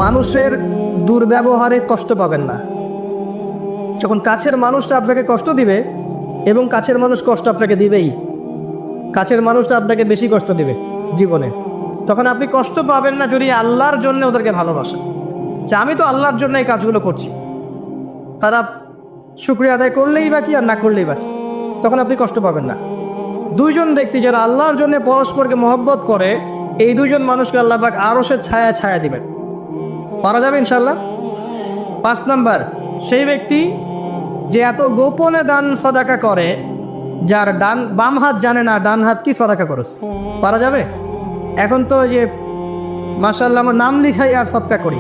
মানুষের দুর্ব্যবহারে কষ্ট পাবেন না। যখন কাছের মানুষটা আপনাকে কষ্ট দিবে, এবং কাছের মানুষ কষ্ট আপনাকে দিবেই, কাছের মানুষটা আপনাকে বেশি কষ্ট দিবে জীবনে, তখন আপনি কষ্ট পাবেন না যদি আল্লাহর জন্য ওদেরকে ভালোবাসেন, যে আমি তো আল্লাহর জন্য এই কাজগুলো করছি, তারা শুকরিয়া আদায় করলেই বা কি আর না করলেই বা কি, তখন আপনি কষ্ট পাবেন না। দুইজন ব্যক্তি যারা আল্লাহর জন্য পরস্পরকে মহব্বত করে, এই দুইজন মানুষকে আল্লাহ পাক আরশের ছায়া ছায়া দিবেন। পারা যাবে ইনশাল্লাহ। 5 নাম্বার, সেই ব্যক্তি যে এত গোপনে দান সদাকা করে, যার বাম হাত জানে না ডান হাত কি সদাকা করেছে। পারা যাবে? এখন তো যে মাশাআল্লাহ আমার নাম লিখাই আর সদকা করি,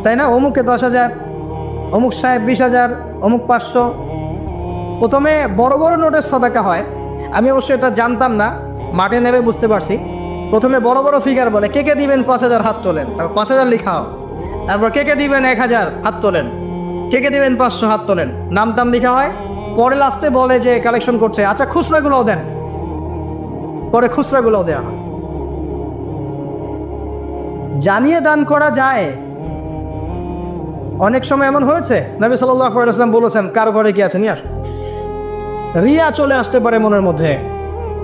তাই না? অমুকে 10,000, অমুক সাহেব 20,000, অমুক 500। প্রথমে বড় বড় নোটের সদাকা হয়, আমি অবশ্য এটা জানতাম না, মাঠে নেমে বুঝতে পারছি। প্রথমে বড় বড় ফিগার বলে, কে কে দিবেন 5,000 হাত তোলেন, তারপর 5,000 লিখাও, তারপর কে কে দিবেন 1,000 হাত তোলেন, কে কে দিবেন 500 হাত তোলেন, নাম টাম লেখা হয়। পরে লাস্টে বলে যে কালেকশন করছে, আচ্ছা খুচরাগুলোও দেন, পরে খুচরাগুলোও দেওয়া হয়। জানিয়ে দান করা যায়। অনেক সময় এমন হয়েছে, নবী সাল্লাল্লাহু আলাইহি ওয়াসাল্লাম বলেছেন, কারো ঘরে কি আছে নিয়ে আস। রিয়া চলে আসতে পারে মনের মধ্যে,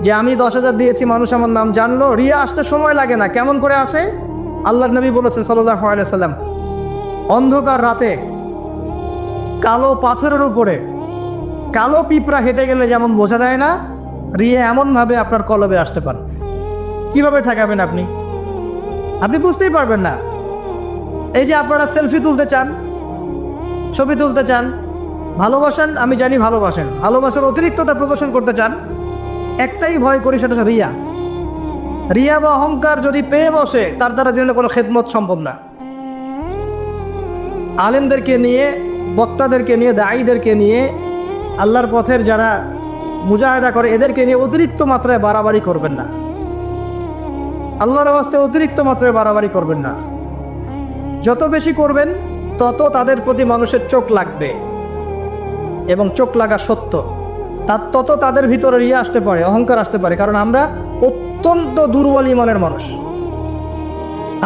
যে আমি 10,000 দিয়েছি, মানুষ আমার নাম জানলো। রিয়া আসতে সময় লাগে না, কেমন করে আসে? আল্লাহর নবী বলেছেন সাল্লাল্লাহু আলাইহি ওয়াসাল্লাম, অন্ধকার রাতে কালো পাথরের উপরে কালো পিঁপড়া হেঁটে গেলে যেমন বোঝা যায় না, রিয়া এমনভাবে আপনার কলবে আসতে পারে। কিভাবে ঠেকাবেন আপনি? আপনি বুঝতেই পারবেন না। এই যে আপনারা সেলফি তুলতে চান, ছবি তুলতে চান, ভালোবাসেন, আমি জানি ভালোবাসেন, ভালোবাসার অতিরিক্ততা প্রদর্শন করতে চান, একটাই ভয় করি, সেটা হচ্ছে রিয়া। রিয়া বা অহংকার যদি পেয়ে বসে, তার দ্বারা জন্য কোনো খেদমত সম্ভব না। আলেমদেরকে নিয়ে, বক্তাদেরকে নিয়ে, দায়ীদেরকে নিয়ে, আল্লাহর পথের যারা মুজাহিদা করে, এদেরকে নিয়ে অতিরিক্ত মাত্রায় বাড়াবাড়ি করবেন না। আল্লাহর ওয়াস্তে অতিরিক্ত মাত্রায় বাড়াবাড়ি করবেন না। যত বেশি করবেন তত তাদের প্রতি মানুষের চোখ লাগবে, এবং চোখ লাগা সত্য, তত তাদের ভিতরে রিয়া আসতে পারে, অহংকার আসতে পারে। কারণ আমরা অত্যন্ত দুর্বল ইমানের মানুষ।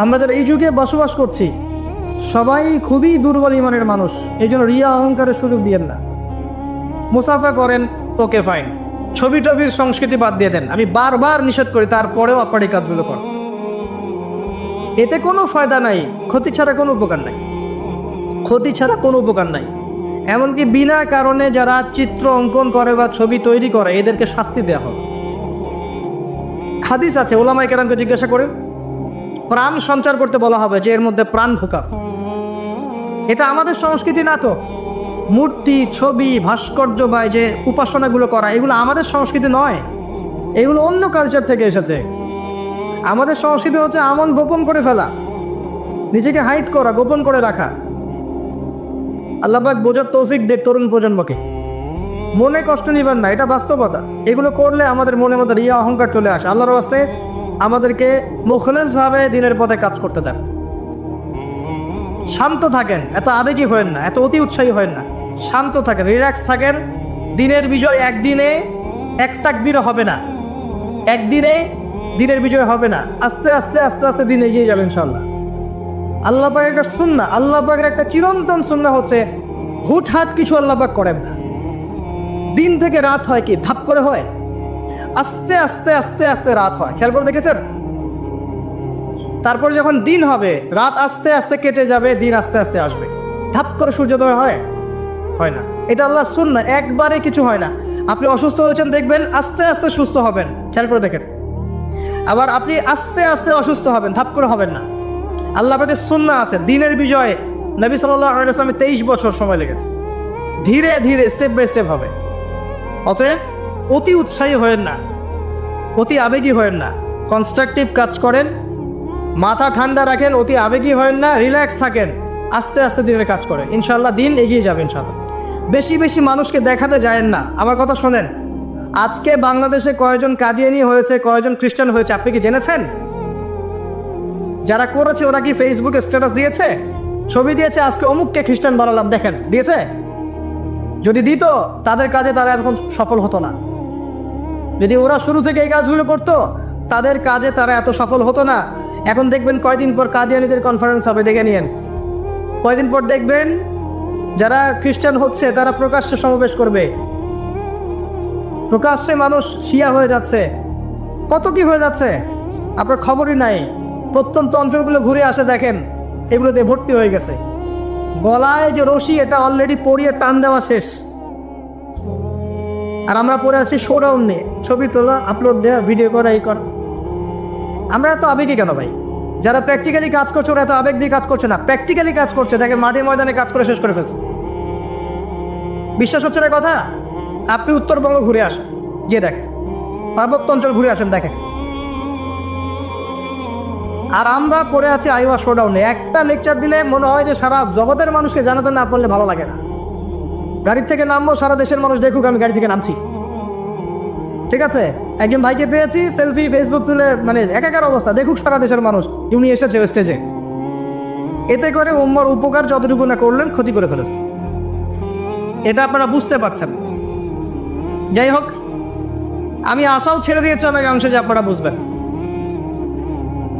আমরা যারা এই যুগে বসবাস করছি, সবাই খুবই দুর্বল ইমানের মানুষ। এই জন্য রিয়া অহংকারের সুযোগ দিয়েন না। মুসাফা করেন, ওকে ফাইন, ছবি টবির সংস্কৃতি বাদ দিয়ে দেন, আমি বারবার নিষেধ করি, তারপরেও আপনার এই কাজগুলো করেন। এতে কোনো ফায়দা নাই, ক্ষতি ছাড়া কোনো উপকার নাই, ক্ষতি ছাড়া কোনো উপকার নাই। এমনকি বিনা কারণে যারা চিত্র অঙ্কন করে বা ছবি তৈরি করে, এদেরকে শাস্তি দেওয়া হবে। হাদিস আছে, ওলামায়ে কেরামকে জিজ্ঞাসা করে, প্রাণ সঞ্চার করতে বলা হবে, যে এর মধ্যে প্রাণ ঢোকা। এটা আমাদের সংস্কৃতি না তো। মূর্তি, ছবি, ভাস্কর্য বা যে উপাসনাগুলো করা, এগুলো আমাদের সংস্কৃতি নয়, এগুলো অন্য কালচার থেকে এসেছে। আমাদের সংস্কৃতি হচ্ছে আমল গোপন করে ফেলা, নিজেকে হাইড করা, গোপন করে রাখা। আল্লাহ পাক বোঝার তৌফিক দেখ তরুণ প্রজন্মকে। মনে কষ্ট নিবেন না, এটা বাস্তবতা। এগুলো করলে আমাদের মনের মধ্যে রিয়া অহংকার চলে আসে। আল্লাহর ওয়াস্তে আমাদেরকে মুখলেসভাবে দিনের পথে কাজ করতে দেন। শান্ত থাকেন, এত আবেগী হয়েন না, এত অতি উৎসাহী হয়েন না, শান্ত থাকেন, রিল্যাক্স থাকেন। দিনের বিজয় একদিনে, এক তাকবীরে হবে না, একদিনে দিনের বিজয় হবে না। আস্তে আস্তে আস্তে আস্তে দিন এগিয়ে যাবেন ইনশাআল্লাহ। আল্লাহ পাকের একটা সুন্নাহ, আল্লাহ পাকের একটা চিরন্তন সুন্নাহ হচ্ছে, হুটহাট কিছু আল্লাহ পাক করেন না। দিন থেকে রাত হয় কি ধাপ করে হয়? আস্তে আস্তে আস্তে আস্তে রাত হয়। খেয়াল করে দেখেছেন? তারপর যখন দিন হবে, রাত আস্তে আস্তে কেটে যাবে, দিন আস্তে আস্তে আসবে। ধাপ করে সূর্যোদয় হয়? হয় না। এটা আল্লাহ সুন্নাহ, একবারে কিছু হয় না। আপনি অসুস্থ হয়েছেন, দেখবেন আস্তে আস্তে সুস্থ হবেন, খেয়াল করে দেখেন। আবার আপনি আস্তে আস্তে অসুস্থ হবেন, ধাপ করে হবেন না। আল্লাহ পাকের সুন্নাহ আছে, দিনের বিজয়ে নবী সাল্লাল্লাহু আলাইহি ওয়াসাল্লামের 23 বছর সময় লেগেছে। ধীরে ধীরে স্টেপ বাই স্টেপ হবে। অতএব অতি উৎসাহী হয়েন না, অতি আবেগী হয়েন না, কনস্ট্রাকটিভ কাজ করেন, মাথা ঠান্ডা রাখেন, অতি আবেগী হয়েন না, রিল্যাক্স থাকেন, আস্তে আস্তে দিনের কাজ করেন। ইনশাআল্লাহ দিন এগিয়ে যাবে ইনশাআল্লাহ। বেশি বেশি মানুষকে দেখাতে যায়েন না। আমার কথা শোনেন, আজকে বাংলাদেশে কয়জন কাদিয়ানি হয়েছে, কয়জন খ্রিস্টান হয়েছে, আপনি কি জেনেছেন? যারা করেছে ওরা কি ফেসবুকে স্ট্যাটাস দিয়েছে, ছবি দিয়েছে, আজকে অমুককে খ্রিস্টান বানালাম, দেখেন, দিয়েছে? যদি দিত, তাদের কাজে তারা এখন সফল হতো না। যদি ওরা শুরু থেকে এই কাজগুলো করতো, তাদের কাজে তারা এত সফল হতো না। এখন দেখবেন কয়দিন পর কাদিয়ানীদের কনফারেন্স হবে, দেখে নিয়েন। কয়দিন পর দেখবেন যারা খ্রিস্টান হচ্ছে তারা প্রকাশ্যে সমাবেশ করবে, প্রকাশ্যে মানুষ শিয়া হয়ে যাচ্ছে, কত কি হয়ে যাচ্ছে আপনার খবরই নাই। প্রত্যন্ত অঞ্চলগুলো ঘুরে আসে, দেখেন এগুলোতে ভর্তি হয়ে গেছে। গলায় যে রশি এটা অলরেডি পরিয়ে টান দেওয়া শেষ, আর আমরা পরে আছি শোডাউন নিয়ে, ছবি তোলা, আপলোড দেওয়া, ভিডিও করা, এই কর। আমরা এত আবেগী কেন ভাই? যারা প্র্যাকটিক্যালি কাজ করছে ওরা এত আবেগ দিয়ে কাজ করছে না, প্র্যাকটিক্যালি কাজ করছে। দেখেন মাঠে ময়দানে কাজ করে শেষ করে ফেলছে। বিশ্বাস হচ্ছে না কথা? আপনি উত্তরবঙ্গ ঘুরে আসেন, গিয়ে দেখেন, পার্বত্য অঞ্চল ঘুরে আসেন, দেখেন। আর আমরা পড়ে আছি আইওয়া শোডাউনে। একটা লেকচার দিলে মনে হয় যে সারা জগতের মানুষকে জানাতে না পারলে ভালো লাগে না। গাড়ির থেকে নামবো, সারা দেশের মানুষ দেখুক আমি গাড়ি থেকে নামছি, ঠিক আছে? একজন ভাইকে পেয়েছি, সেলফি ফেসবুক তুলে, মানে একাকার অবস্থা, দেখুক সারা দেশের মানুষ উনি এসেছে স্টেজে। এতে করে উম্মার উপকার যতটুকু না করলেন, ক্ষতি করে ফেলেছে। এটা আপনারা বুঝতে পারছেন। যাই হোক, আমি আশাও ছেড়ে দিয়েছি অনেক অংশে যে আপনারা বুঝবেন।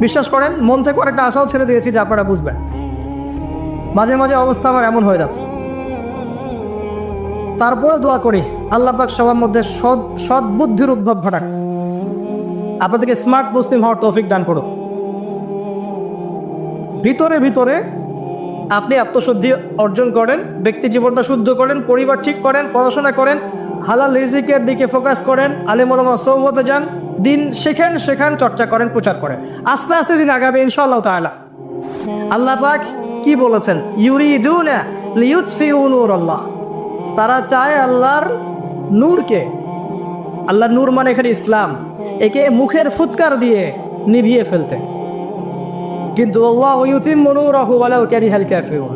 বিশ্বাস করেন, মন থেকে অনেকটা আশাও ছেড়ে দিয়েছি যে আপনারা বুঝবেন। মাঝে মাঝে অবস্থা আমার এমন হয়ে যাচ্ছে, তারপরে দোয়া করি আল্লাহ পাক সবার মধ্যে সৎ বুদ্ধির উদ্ভব ঘটাক, আপনাদেরকে স্মার্ট মুসলিম হওয়ার তৌফিক দান করুক। ভিতরে ভিতরে আপনি আত্মশুদ্ধি অর্জন করেন, ব্যক্তি জীবনটা শুদ্ধ করেন, পরিবার ঠিক করেন, পড়াশোনা করেন, হালাল রিজিকের দিকে ফোকাস করেন, আলেম ওলামা সোহবতে যান, দিন শেখান, চর্চা করেন, প্রচার করেন। আস্তে আস্তে দিন আগাবে ইনশাআল্লাহ তাআলা। আল্লাহ পাক কি বলেছেন? ইউরিদুনা লিইউতফিউ নূরাল্লাহ, তারা চায় আল্লাহর নূরকে, আল্লাহর নূর মানে এখানে ইসলাম, একে মুখের ফুৎকার দিয়ে নিভিয়ে ফেলতে। কিন্তু আল্লাহু ইউতিম্মু নূরাহু ওয়ালাউ কারিহাল কাফিরুন,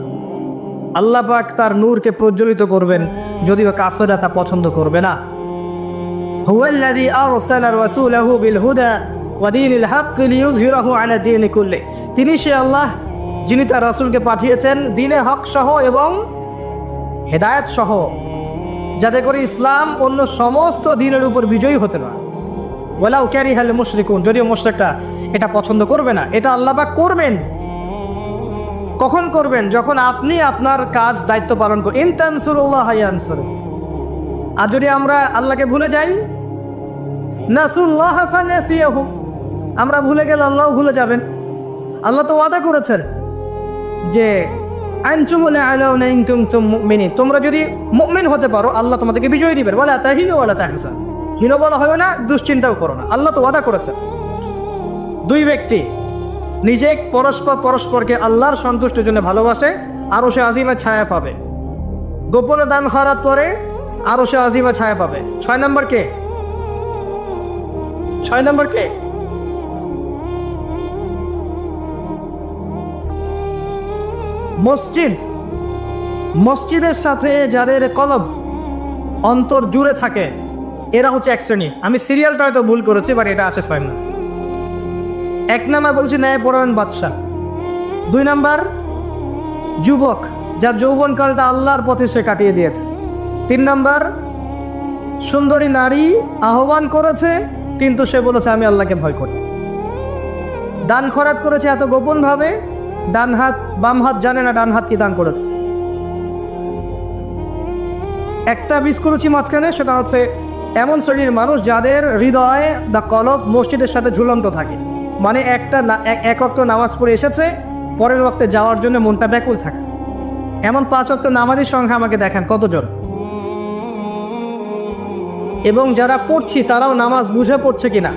আল্লাহ পাক তার নূরকে প্রজ্বলিত করবেন যদিও কাফেররা তা পছন্দ করবে না। হুয়াল্লাযী আরসালা রাসূলাহু বিল হুদা ওয়া দীনিল হক লিইয়ুযহিরাহু আলা দীনি কুল্লি, তিনি সে আল্লাহ যিনি তার রাসূলকে পাঠিয়েছেন দ্বীনে হক সহ এবং হেদায়েত সহ, যাতে করে ইসলাম অন্য সমস্ত দ্বীনের উপর বিজয়ী হতে পারে। ওয়ালাউ কারিহাল মুশরিকুন, যদিও মুশরিকরা এটা পছন্দ করবে না। এটা আল্লাহ পাক করবেন। কখন করবেন? যখন আপনি আপনার কাজ দায়িত্ব পালন করেন। ইন তানসুরুল্লাহ ইয়ানসুরকুম, আর যদি আমরা আল্লাহকে ভুলে যাই, নাসুল্লাহ ফানাসিয়াহু, আমরা ভুলে গেলে আল্লাহও ভুলে যাবেন। আল্লাহ তো ওয়াদা করেছেন যে আনতুমুল আলাউনা ইন কুনতুম মুমিনিন, তোমরা যদি মুমিন হতে পারো আল্লাহ তোমাদেরকে বিজয় দিবেন। ওয়ালা তাহিনু ওয়ালা তাহজান, হীন বলা হবে না, দুশ্চিন্তাও করো না। আল্লাহ তো ওয়াদা করেছেন। দুই ব্যক্তি নিজে পরস্পরকে আল্লাহর সন্তুষ্টির জন্য ভালোবাসে, আরো সে আজিমা ছায়া পাবে। গোপনে দান খয়রাত করে, আরো সে আজিমা ছায়া পাবে। 6 নম্বর কে? 6 নম্বর কে? মসজিদের সাথে যাদের কলব অন্তর জুড়ে থাকে এরা হচ্ছে এক শ্রেণী। আমি সিরিয়ালটা হয়তো ভুল করেছি, বাট এটা আছে 6 নম্বর। 1 নম্বর বলছি ন্যায় পরায়ণ বাদশা। 2 নম্বর যুবক, যার যৌবনকালটা আল্লাহর পথে সে কাটিয়ে দিয়েছে। 3 নম্বর সুন্দরী নারী আহ্বান করেছে কিন্তু সে বলেছে আমি আল্লাহকে ভয় করি। দান খয়রাত করেছে এত গোপনভাবে, ডান হাত বাম হাত জানে না ডান হাত কি দান করেছে। একটা মিস করেছি মাঝখানে, সেটা হচ্ছে এমন শ্রেণীর মানুষ যাদের হৃদয়ে দা কলব মসজিদের সাথে ঝুলন্ত থাকে, মানে এক ওয়াক্ত নামাজ পড়ে এসেছে, পরের ওয়াক্তে যাওয়ার জন্য মনটা ব্যাকুল থাকে। এমন 5 ওয়াক্ত নামাজের সংখ্যা আমাকে দেখান কতজন। এবং যারা পড়ছি তারাও নামাজ বুঝে পড়ছে কিনা,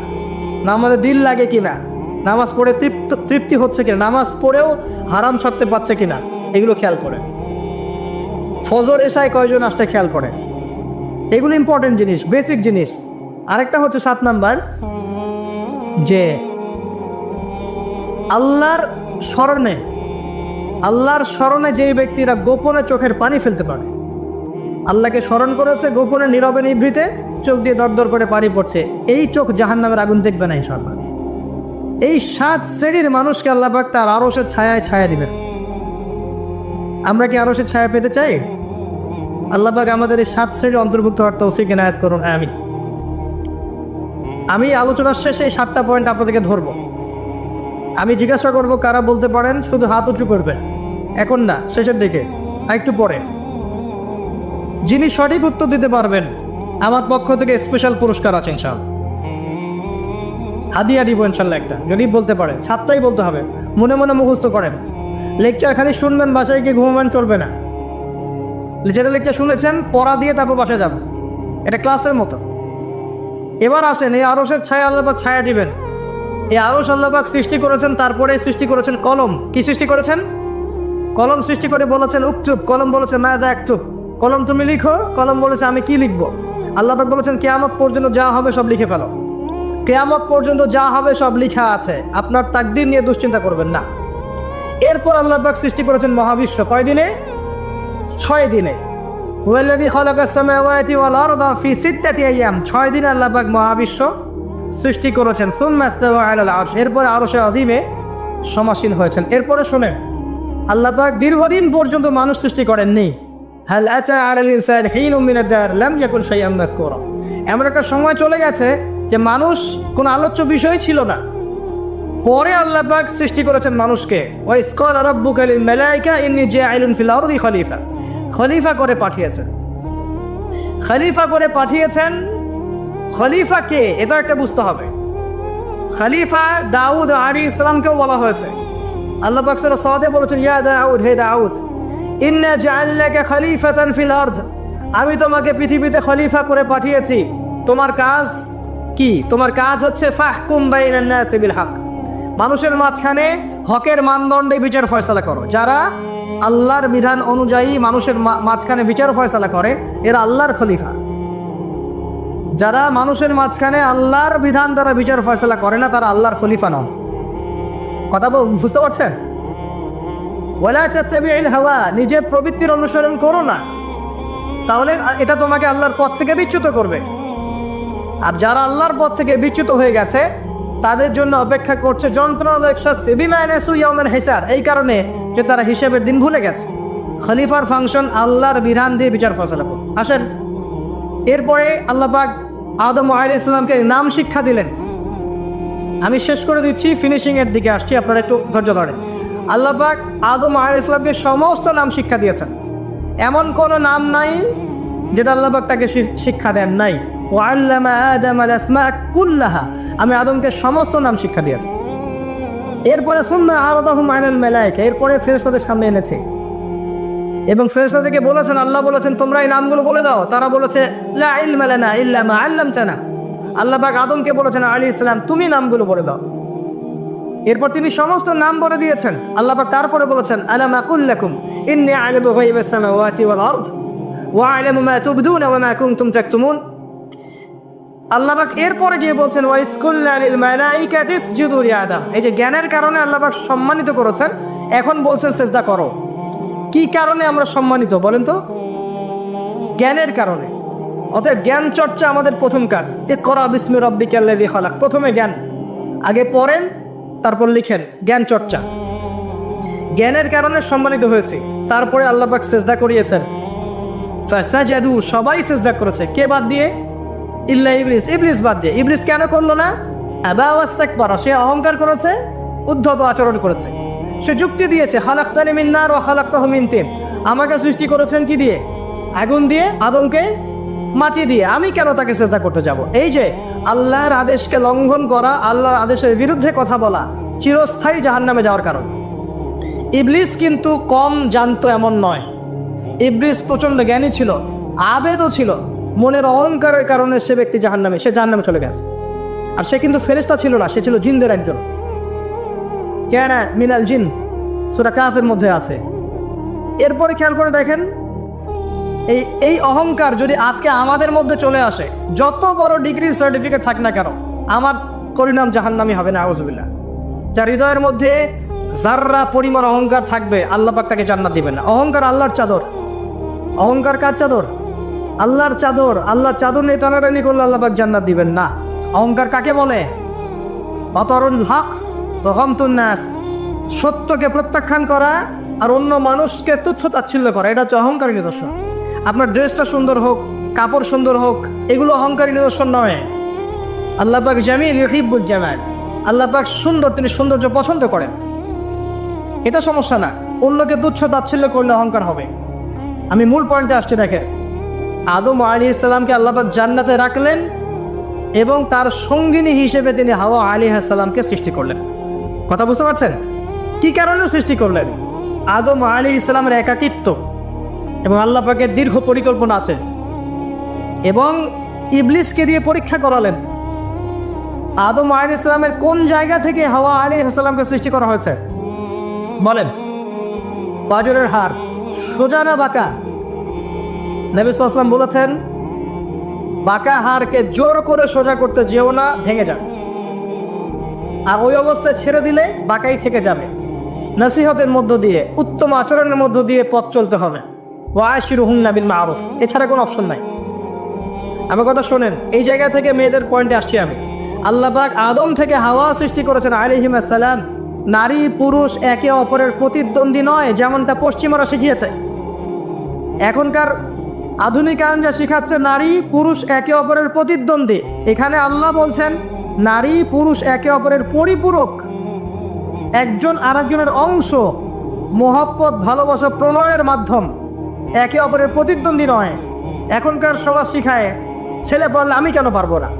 নামাজে দিল লাগে কিনা, নামাজ পড়ে তৃপ্তি হচ্ছে কিনা, নামাজ পড়েও হারাম ছাড়তে পারছে কিনা, এগুলো খেয়াল করে। ফজর এশায় কয়জন আসছে খেয়াল করে, এগুলো ইম্পর্টেন্ট জিনিস, বেসিক জিনিস। আরেকটা হচ্ছে 7 নাম্বার, যে আল্লাহর স্মরণে যেই ব্যক্তিরা গোপনে চোখের পানি ফেলতে পারে, আল্লাহকে স্মরণ করেছে গোপনে নীরবে নিভৃতে, চোখ দিয়ে দরদর করে পানি পড়ছে, এই চোখ জাহান্নামের আগুন দেখবে না ইনশাআল্লাহ। এই 7 শ্রেণীর মানুষকে আল্লাহ পাক তার আরশের ছায়ায় ছায়া দিবেন। আমরা কি আরশের ছায়া পেতে চাই? আল্লাহ পাক আমাদের এই 7 শ্রেণীর অন্তর্ভুক্ত হওয়ার তৌফিক এনায়েত করুন, আমিন। আমি আলোচনার শেষে এই 7টা পয়েন্ট আপনাদেরকে ধরবো। আমি জিজ্ঞাসা করব কারা বলতে পারেন, শুধু হাত উঁচু করবেন। এখন না, শেষের দিকে, একটু পরে। যিনি সঠিক উত্তর দিতে পারবেন আমার পক্ষ থেকে স্পেশাল পুরস্কার আছে ইনশাআল্লাহ, হাদিয়া দিব ইনশাল্লাহ একটা, যদি বলতে পারেন। 7টাই বলতে হবে, মনে মনে মুখস্থ করেন। লেকচার খালি শুনবেন, বাসায় গিয়ে ঘুমাবেন চলবে না। যেটা লেকচার শুনেছেন পড়া দিয়ে তারপর বাসায় যাবেন, এটা ক্লাসের মতো। এবার আসেন, এই আরশের ছায়া আল্লাহ পাক ছায়া দিবেন। এই আরশ আল্লাহ পাক সৃষ্টি করেছেন, তারপরে সৃষ্টি করেছেন কলম। কি সৃষ্টি করেছেন? কলম সৃষ্টি করে বলেছেন উকতুব, কলম বলেছে মাযা আকতুব, কলম তুমি লিখো। কলম বলেছে আমি কি লিখবো? আল্লাহ পাক বলেছেন কিয়ামত পর্যন্ত যা হবে সব লিখে ফেলো। কিয়ামত পর্যন্ত যা হবে সব লিখা আছে, আপনার তাকদীর নিয়ে দুশ্চিন্তা করবেন না। এরপর আল্লাহ পাক সৃষ্টি করেছেন মহাবিশ্ব। কয় দিনে? 6 দিনে। ওয়াল্লাযী খালাকাস সামাওয়াতি ওয়াল আরদা ফি 6 আইয়াম, 6 দিনে আল্লাহ পাক মহাবিশ্ব সৃষ্টি করেছেন। সুম্মা ইসতাওয়া আলাল আরশ, এরপরে আরশে আজিমে সমাসীন হয়েছেন। এরপরে শুনেন, আল্লাহ পাক দীর্ঘদিন পর্যন্ত মানুষ সৃষ্টি করেননি। হাল আতা আলাল ইনসানি হিনুম মিনাদ দার লাম ইয়াকুন শাইআন মাযকুরা, এমন একটা সময় চলে গেছে যে মানুষ কোনো আলোচ্য বিষয় ছিল না। পরে আল্লাহ পাক সৃষ্টি করেছেন মানুষকে। ওয়া ইয ক্বালা রাব্বুকা লিল মালাইকা ইন্নী জাইলুন ফিল আরদি খলিফা, খলিফা করে পাঠিয়েছেন। খলিফা করে পাঠিয়েছেন। খলিফা কে, এটা একটা বুঝতে হবে। খলিফা দাউদ আলাইহিস সালামকেও বলা হয়েছে। আল্লাহ পাক সূরা সাদে বলেছেন, ইয়া দাউদ, হে দাউদ, ইন্না জাআলনাকা খলিফাতান ফিল আরদ, আমি তোমাকে পৃথিবীতে খলিফা করে পাঠিয়েছি। তোমার কাজ কি? তোমার কাজ হচ্ছে ফাহকুম বাইনান নাসি বিল হক, মানুষের মাঝখানে হকের মানদণ্ডে বিচার ফয়সালা করো। যারা আল্লাহর বিধান অনুযায়ী মানুষের মাঝখানে বিচার ফয়সালা করে, এরা আল্লাহর খলিফা। যারা মানুষের মাঝখানে আল্লাহর বিধান দ্বারা বিচার ফয়সালা করে না, তারা আল্লাহর খলিফা নন। কথা বুঝতে পারছেন? ওয়ালা তাত্তাবিউল হাওয়া, নিজের প্রবৃত্তির অনুসরণ করো না, তাহলে এটা তোমাকে আল্লাহর পথ থেকে বিচ্যুত করবে। আর যারা আল্লাহর পথ থেকে বিচ্যুত হয়ে গেছে, তাদের জন্য অপেক্ষা করছে যন্ত্রণাদায়ক শাস্তি। বিমা নাসু ইয়াউমাল হিসাব, এই কারণে যে তারা হিসাবের দিন ভুলে গেছে। খলিফার ফাংশন আল্লাহর বিধান দিয়ে বিচার ফয়সালা করো। আসেন, এরপরে আল্লাহ পাক আদম আলাইহিস সালামকে নাম শিক্ষা দিলেন। আমি শেষ করে দিচ্ছি, ফিনিশিং এর দিকে আসছি, আপনারা একটু ধৈর্য ধরেন। আল্লাহ পাক আদম আলাইহিস সালামকে সমস্ত নাম শিক্ষা দিয়েছেন। এমন কোনো নাম নাই যেটা আল্লাহ পাক তাকে শিক্ষা দেন নাই। ওয়াল্লামা আদামাল আসমা কুল্লাহা, আমি আদমকে সমস্ত নাম শিক্ষা দিয়েছি। এরপরে সুম্মা আরাদাহুম আলাল মালায়েকা, এরপরে ফেরেশতাদের সামনে এনেছে এবং ফেরেশতাদেরকে বলেছেন, আল্লাহ বলেছেন তোমরা এই নামগুলো বলে দাও। তারা বলেছে লা ইলমা লানা ইল্লা মা আল্লামতানা। আল্লাহ পাক আদমকে বলেছেন আলাইহিস সালাম, তুমি নামগুলো বলে দাও। এরপর তিনি সমস্ত নাম বলে দিয়েছেন। আল্লাহ পাক তারপরে বলেছেন, আলাম আকুল লাকুম ইন্নী আ'লামু গায়বাস সামাওয়াতি ওয়াল আরদ ওয়া আ'লামু মা তুবদুনা ওয়া মা কুনতুম তাকতুমুন। আল্লাহ পাক এরপরে গিয়ে বলছেন, ওয়া ইয কুলনা লিল মালাইকাতি ইসজুদু লিআদম। এই যে জ্ঞানের কারণে আল্লাহ পাক সম্মানিত করেছেন, এখন বলছেন সিজদা করো। কি কারণে আমরা সম্মানিত বলেন তো? জ্ঞানের কারণে। অতএব জ্ঞান চর্চা আমাদের প্রথম কাজ। ইকরা বিসমি রাব্বিকাল্লাযী খালাক, প্রথমে জ্ঞান, আগে পড়েন তারপর লিখেন, জ্ঞান চর্চা। জ্ঞানের কারণে সম্মানিত হয়েছে। তারপরে আল্লাহ পাক সিজদা করিয়েছেন। ফাসাজাদু, সবাই সিজদা করেছে। কে বাদ দিয়ে? ইল্লা ইবলিস, ইবলিস বাদ দিয়ে। ইবলিস কেন করলো না? আবা ওয়াস্তাকবারা, সে অহংকার করেছে, উদ্ধত আচরণ করেছে। সে যুক্তি দিয়েছে, খালাকতানি মিন নার ওয়া খালাকতাহু মিন তিন, আমাকে সৃষ্টি করেছেন কি দিয়ে? আগুন দিয়ে, আদমকে মাটি দিয়ে, আমি কেন তাকে সিজদা করতে যাব? এই যে আল্লাহর আদেশকে লঙ্ঘন করা, আল্লাহর আদেশের বিরুদ্ধে কথা বলা, চিরস্থায়ী জাহান্নামে যাওয়ার কারণ। ইবলিস কিন্তু কম জানতো এমন নয়। ইবলিস প্রচণ্ড জ্ঞানী ছিল, আবেদও ছিল। মনের অহংকারের কারণে সে ব্যক্তি সে জাহান্নামে চলে গেছে। আর সে কিন্তু ফেরেশতা ছিল না, সে ছিল জিনদের একজন। কেন মিনাল জিন, সূরা কাফের মধ্যে আছে। এরপরে খেয়াল করে দেখেন, এই অহংকার যদি আজকে আমাদের মধ্যে চলে আসে, যত বড় ডিগ্রি সার্টিফিকেট থাক না কেন, আমার পরিণাম জাহান্নামী হবে না, আউযুবিল্লাহ। যার হৃদয়ের মধ্যে যাররা পরিমাণ অহংকার থাকবে, আল্লাহ পাক তাকে জান্নাত দিবেন না। অহংকার আল্লাহর চাদর। অহংকার কার চাদর? আল্লাহর চাদর। আল্লাহর চাদর নিয়ে টানাটানি করলে আল্লাহ পাক জান্নাত দিবেন না। অহংকার কাকে বলে? বাতারুল হক ওয়া গামতুন নাস, সত্যকে প্রত্যাখ্যান করা আর অন্য মানুষকে তুচ্ছ তাচ্ছিল্য করা, এটা হচ্ছে অহংকারী নিদর্শন। আপনার ড্রেসটা সুন্দর হোক, কাপড় সুন্দর হোক, এগুলো অহংকারী নিদর্শন নয়। আল্লাহ পাক জামিল ইউহিব্বুল জামাল, আল্লাহ পাক সুন্দর, তিনি সৌন্দর্য পছন্দ করেন, এটা সমস্যা না। অন্যকে তুচ্ছ তাচ্ছিল্য করলে অহংকার হবে। আমি মূল পয়েন্টে আসছি। দেখেন, আদম আলাইহিস সালামকে আল্লাহ পাক জান্নাতে রাখলেন এবং তার সঙ্গিনী হিসেবে তিনি হাওয়া আলাইহিস সালামকে সৃষ্টি করলেন। কথা বুঝতে পারছেন? কি কারণে সৃষ্টি করলেন? আদম আলাইহিস সালামের একাকিত্ব এবং আল্লাহ পাকের দীর্ঘ পরিকল্পনা আছে, এবং ইবলিসকে দিয়ে পরীক্ষা করালেন আদম আলাইহিস সালামের কোন জায়গা থেকে হাওয়া আলাইহিস সালামকে সৃষ্টি করা হয়েছে। বলেন, পাঁজরের হাড় সোজা না বাঁকা? নবী সাল্লাল্লাহু আলাইহি ওয়াসাল্লাম বলেছেন, বাঁকা হাড়কে জোর করে সোজা করতে যেও না, ভেঙে যাবে, আর ওই অবস্থায় ছেড়ে দিলে বাঁকাই থেকে যাবে। নসিহতের মধ্য দিয়ে, উত্তম আচরণের মধ্য দিয়ে পথ চলতে হবে। ওয়াশিরুহুন্না বিল মারুফ, এছাড়া কোনো অপশন নাই। আমার কথা শোনেন, এই জায়গা থেকে মেয়েদের পয়েন্টে আসছি আমি। আল্লাহ পাক আদম থেকে হাওয়া সৃষ্টি করেছেন আলাইহিস সালাম। নারী পুরুষ একে অপরের প্রতিদ্বন্দ্বী নয়, যেমনটা পশ্চিমারা শিখিয়েছে। এখনকার আধুনিকায়ন যা শিখাচ্ছে নারী পুরুষ একে অপরের প্রতিদ্বন্দ্বী, এখানে আল্লাহ বলছেন নারী পুরুষ একে অপরের পরিপূরক, একজন আরেকজনের অংশ, মহব্বত, ভালোবাসা, প্রণয়ের মাধ্যম, একে অপরের প্রতিদ্বন্দ্বী নয়। এখনকার সমাজ শিখায় ছেলে পারলে আমি কেন পারবো না,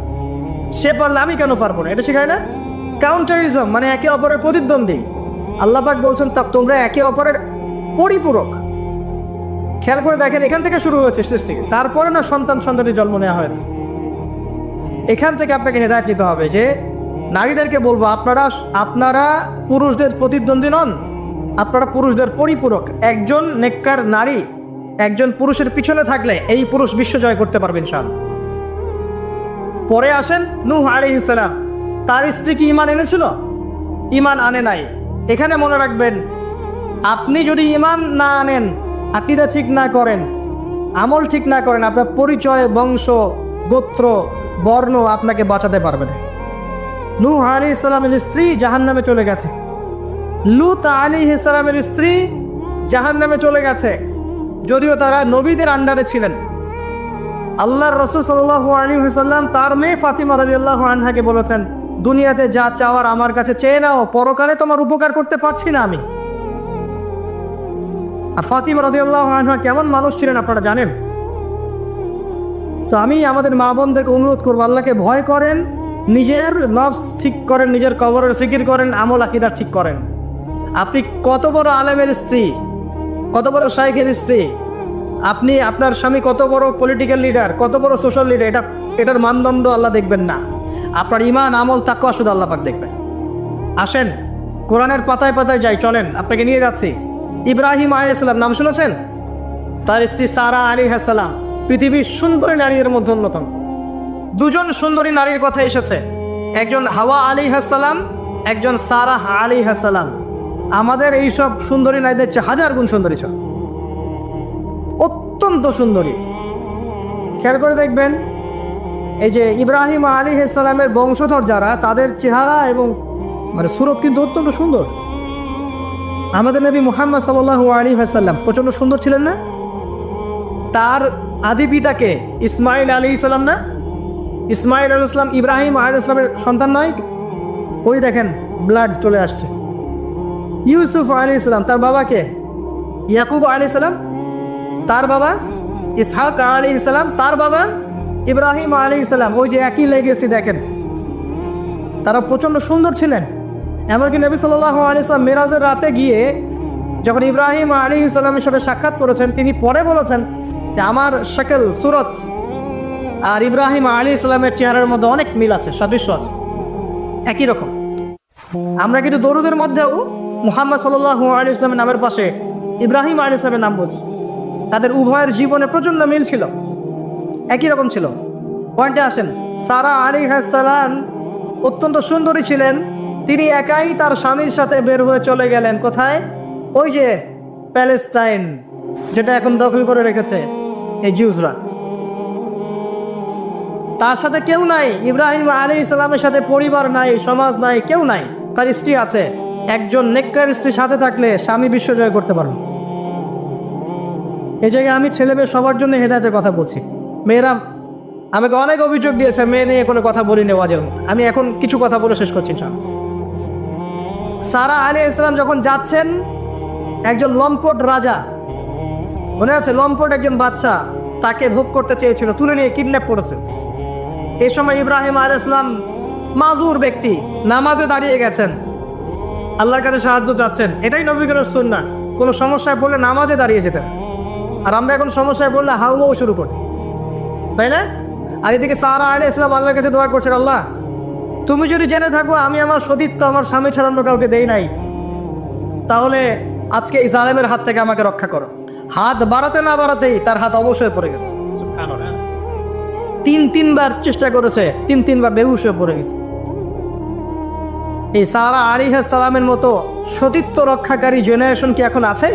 সে পারলে আমি কেন পারবো না, এটা শিখায় না? কাউন্টারিজম, মানে একে অপরের প্রতিদ্বন্দ্বী। আল্লাহ পাক বলছেন তা তোমরা একে অপরের পরিপূরক। খেয়াল করে দেখেন, এখান থেকে শুরু হয়েছে সৃষ্টি, তারপরে না সন্তানের জন্ম নেওয়া হয়েছে। এখান থেকে আপনাকে হেদায়েত নিতে হবে যে নারীদেরকে বলবো, আপনারা পুরুষদের প্রতিদ্বন্দ্বী নন, আপনারা পুরুষদের পরিপূরক। একজন নেককার নারী একজন পুরুষের পিছনে থাকলে এই পুরুষ বিশ্ব জয় করতে পারবে ইনশাআল্লাহ। পরে আসেন নূহ আলাইহিস সালাম, তার স্ত্রী কি ঈমান এনেছিল? ঈমান আনে নাই। এখানে মনে রাখবেন, আপনি যদি ঈমান না আনেন, আকীদা ঠিক না করেন, আমল ঠিক না করেন, আপনার পরিচয়, বংশ, গোত্র, বর্ণ আপনাকে বাঁচাতে পারবে না। নূহ আলাইহিস সালামের স্ত্রী জাহান্নামে চলে গেছে, লূত আলাইহিস সালামের স্ত্রী জাহান্নামে চলে গেছে, যদিও তারা নবীদের আন্ডারে ছিলেন। আল্লাহর রাসূল সাল্লাল্লাহু আলাইহি ওয়াসাল্লাম তার মেয়ে ফাতিমা রাদিয়াল্লাহু আনহাকে বলেছেন, দুনিয়াতে যা চাওয়ার আমার কাছে চেয়ে নাও, পরকালে তোমার উপকার করতে পারছি না আমি। আর ফাতিমা রাদিয়াল্লাহু আনহা কেমন মানুষ ছিলেন আপনারা জানেন? তো আমি আমাদের মা বোনদেরকে অনুরোধ করবো, আল্লাহকে ভয় করেন, নিজের নফস ঠিক করেন, নিজের কবরের ফিকির করেন, আমল আকীদা ঠিক করেন। আপনি কত বড় আলেমের স্ত্রী, কত বড় শাইখের স্ত্রী, আপনি আপনার স্বামী কত বড় পলিটিক্যাল লিডার, কত বড় সোশ্যাল লিডার, এটার মানদণ্ড আল্লাহ দেখবেন না। আপনার ঈমান, আমল, তাকওয়া শুধু আল্লাহ পাক দেখবেন। আসেন কোরআনের পাতায় পাতায় যাই, চলেন আপনাকে নিয়ে যাচ্ছি। ইব্রাহিম আলাইহিস সালাম নাম শুনেছেন? তার স্ত্রী সারা আলাইহিস সালাম পৃথিবীর সুন্দরী নারীর মধ্যে অন্যতম। দুজন সুন্দরী নারীর কথা এসেছে, একজন হাওয়া আলাইহিস সালাম, একজন সারা আলাইহিস সালাম। আমাদের এইসব সুন্দরী নারীদের চেয়ে হাজার গুণ সুন্দরী, অত্যন্ত সুন্দরী। খেয়াল করে দেখবেন, এই যে ইব্রাহিম আলাইহিস সালামের বংশধর যারা, তাদের চেহারা এবং মানে সুরত কিন্তু অত্যন্ত সুন্দর। আমাদের নবী মুহাম্মদ সাল্লাল্লাহু আলাইহি ওয়াসাল্লাম প্রচণ্ড সুন্দর ছিলেন না? তার আদি পিতাকে ইসমাইল আলাইহিস সালাম না? ইসমাইল আলাইহিস সালাম ইব্রাহিম আলাইহিস সালামের সন্তান নয়? ওই দেখেন ব্লাড চলে আসছে। ইউসুফ আলাইহিস সালাম, তার বাবাকে ইয়াকুব আলাইহিস সালাম, তার বাবা ইসহাক আলাইহিস সালাম, তার বাবা ইব্রাহিম আলাইহিস সালাম। ওই যে একই লেগেসি দেখেন, তারা প্রচণ্ড সুন্দর ছিলেন। এমনকি নবী সাল্লাল্লাহু আলাইহি ওয়াসাল্লাম মেরাজের রাতে গিয়ে যখন ইব্রাহিম আলাইহিস সালামের সাথে সাক্ষাৎ করেছেন, তিনি পরে বলেছেন যে আমার শাকল, সুরত আর ইব্রাহিম আলাইহিস সালামের চেহারার মধ্যে অনেক মিল আছে, সাদৃশ্য আছে, একই রকম। আমরা কিন্তু দরুদের মধ্যেও মুহাম্মদ সাল্লাল্লাহু আলাইহি ওয়াসাল্লামের নামের পাশে ইব্রাহিম আলাইহিস সালামের নাম বলছি। তাদের উভয়ের জীবনে প্রচণ্ড মিল ছিল, একই রকম ছিল। পয়েন্টে আসেন, সারা আলাইহিস সালাম অত্যন্ত সুন্দরী ছিলেন। তিনি একাই তার স্বামীর সাথে বের হয়ে চলে গেলেন কোথায়? ওই যে প্যালেস্টাইন, যেটা এখন দখল করে রেখেছে এই জিউসরা। তার সাথে কেউ নাই। ইব্রাহিম আলাইহিস সালামের সাথে পরিবার নাই, সমাজ নাই, কেউ নাই। তার স্ত্রী আছে। একজন নেককার স্ত্রী সাথে থাকলে স্বামী বিশ্ব জয় করতে পারবে। এই জায়গায় আমি ছেলে মেয়ে সবার জন্য হেদায়েতের কথা বলছি। মেয়েরা আমাকে অনেক অভিযোগ দিয়েছে মেয়ে নিয়ে কোনো কথা বলিনি ওয়াজের মধ্যে। আমি এখন কিছু কথা বলে শেষ করছি। সারা আলাইহিস সালাম যখন যাচ্ছেন, একজন লম্পট রাজা, মনে আছে, লম্পট একজন বাচ্চা তাকে ভোগ করতে চেয়েছিল, তুলে নিয়ে কিডন্যাপ করেছে। এই সময় ইব্রাহিম আলাইহিস সালাম মাজুর ব্যক্তি, নামাজে দাঁড়িয়ে গেছেন, আল্লাহর কাছে সাহায্য চাচ্ছেন। এটাই নবীর সুন্নাহ। কোনো সমস্যায় পড়লে নামাজে দাঁড়িয়ে যেতেন। আর আমরা এখন সমস্যায় পড়লে হাউমাউ শুরু করি, তাই না? আর এদিকে সারা আলাইহিস সালাম আল্লাহর কাছে দোয়া করছেন, আল্লাহ তুমি যদি জেনে থাকো আমি আমার সতীত্ব আমার স্বামী ছাড়া অন্য কাউকে দেই নাই, তাহলে আজকে এই জালেমের হাত থেকে আমাকে রক্ষা করো। হাত বাড়াতে না বাড়াতেই তার হাত অবশ্যই পড়ে গেছে। তিনবার চেষ্টা করেছে, তিনবার বেহুশ হয়ে পড়ে গেছে। এই সারা আলাইহিস সালামের মতো সতীত্ব রক্ষাকারী জেনারেশন কি এখন আছে?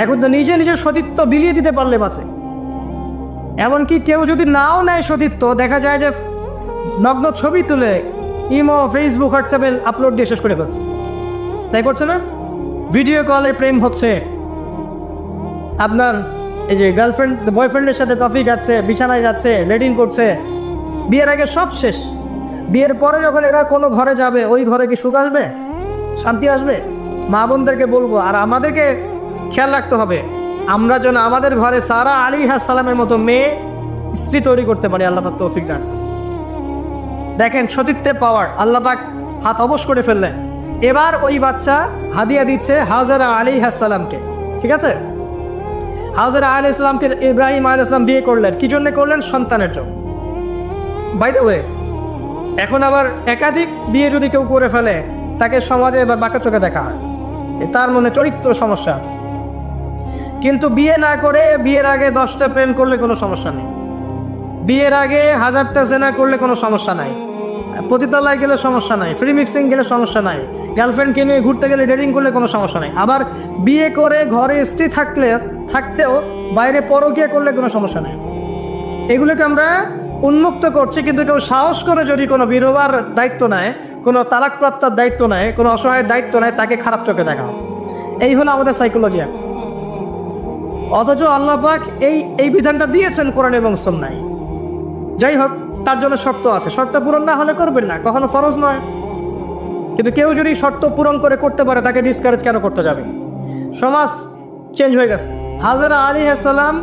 এখন তো নিজের সতীত্ব বিলিয়ে দিতে পারলে বাঁচে। এমনকি কেউ যদি নাও নেয় সতীত্ব, দেখা যায় যে নগ্ন ছবি তুলে ইমো, ফেসবুক, হোয়াটসঅ্যাপে আপলোড দিয়ে শেষ করে ফেলছে। তাই করছে না? ভিডিও কলে প্রেম হচ্ছে, আপনার এই যে গার্লফ্রেন্ড বয়ফ্রেন্ডের সাথে কফি খাচ্ছে, বিছানায় যাচ্ছে, লেডিং করছে। বিয়ের আগে সব শেষ, বিয়ের পরে যখন এরা কোনো ঘরে যাবে, ওই ঘরে কি সুখ আসবে, শান্তি আসবে? মা বোনদেরকে বলবো, আর আমাদেরকে খেয়াল রাখতে হবে আমরা যেন আমাদের ঘরে সারা আলাইহিস সালামের মতো মেয়ে স্ত্রী তৈরি করতে পারি। আল্লাহ পাক তৌফিক দান। দেখেন সতীত্বের পাওয়ার, আল্লাহ পাক হাত অবশ করে ফেললেন। এবার ওই বাচ্চা হাদিয়া দিচ্ছে হাজেরা আলাইহিস সালামকে। ঠিক আছে, হাজেরা আলাইহিস সালামকে ইব্রাহিম আলাইহিস সালাম বিয়ে করলেন। কি জন্য করলেন? সন্তানের জন্য। বাই দ্য ওয়ে, এখন আবার একাধিক বিয়ে যদি কেউ করে ফেলে, তাকে সমাজে এবার বাঁকা চোখে দেখা হয়, তার মনে চরিত্র সমস্যা আছে। কিন্তু বিয়ে না করে বিয়ের আগে 10টা প্রেম করলে কোনো সমস্যা নেই, বিয়ের আগে 1000টা জেনা করলে কোনো সমস্যা নাই, পতিতালয় গেলে সমস্যা নাই, ফ্রি মিক্সিং গেলে সমস্যা নাই, গার্লফ্রেন্ডকে নিয়ে ঘুরতে গেলে ডেটিং করলে কোনো সমস্যা নাই। আবার বিয়ে করে ঘরে স্ত্রী থাকতেও বাইরে পরকীয়া করলে কোনো সমস্যা নেই। এগুলোকে আমরা উন্মুক্ত করছি, কিন্তু কেউ সাহস করে যদি কোনো বিধবার দায়িত্ব নেয়, কোনো তালাকপ্রাপ্তার দায়িত্ব নেয়, কোনো অসহায়ের দায়িত্ব নেয়, তাকে খারাপ চোখে দেখা হয়। এই হলো আমাদের সাইকোলজি। অথচ আল্লাহ পাক এই বিধানটা দিয়েছেন কোরআন এবং সুন্নাহয়। যাই হোক, তার জন্য শর্ত আছে, শর্ত পূরণ না হলে করবেন না, কখনো ফরজ নয়। কিন্তু কেউ যদি শর্ত পূরণ করে করতে পারে, তাকে ডিসকারেজ কেন করতে যাবে? সমাজ চেঞ্জ হয়ে গেছে। হাজেরা আলাইহিস সালাম,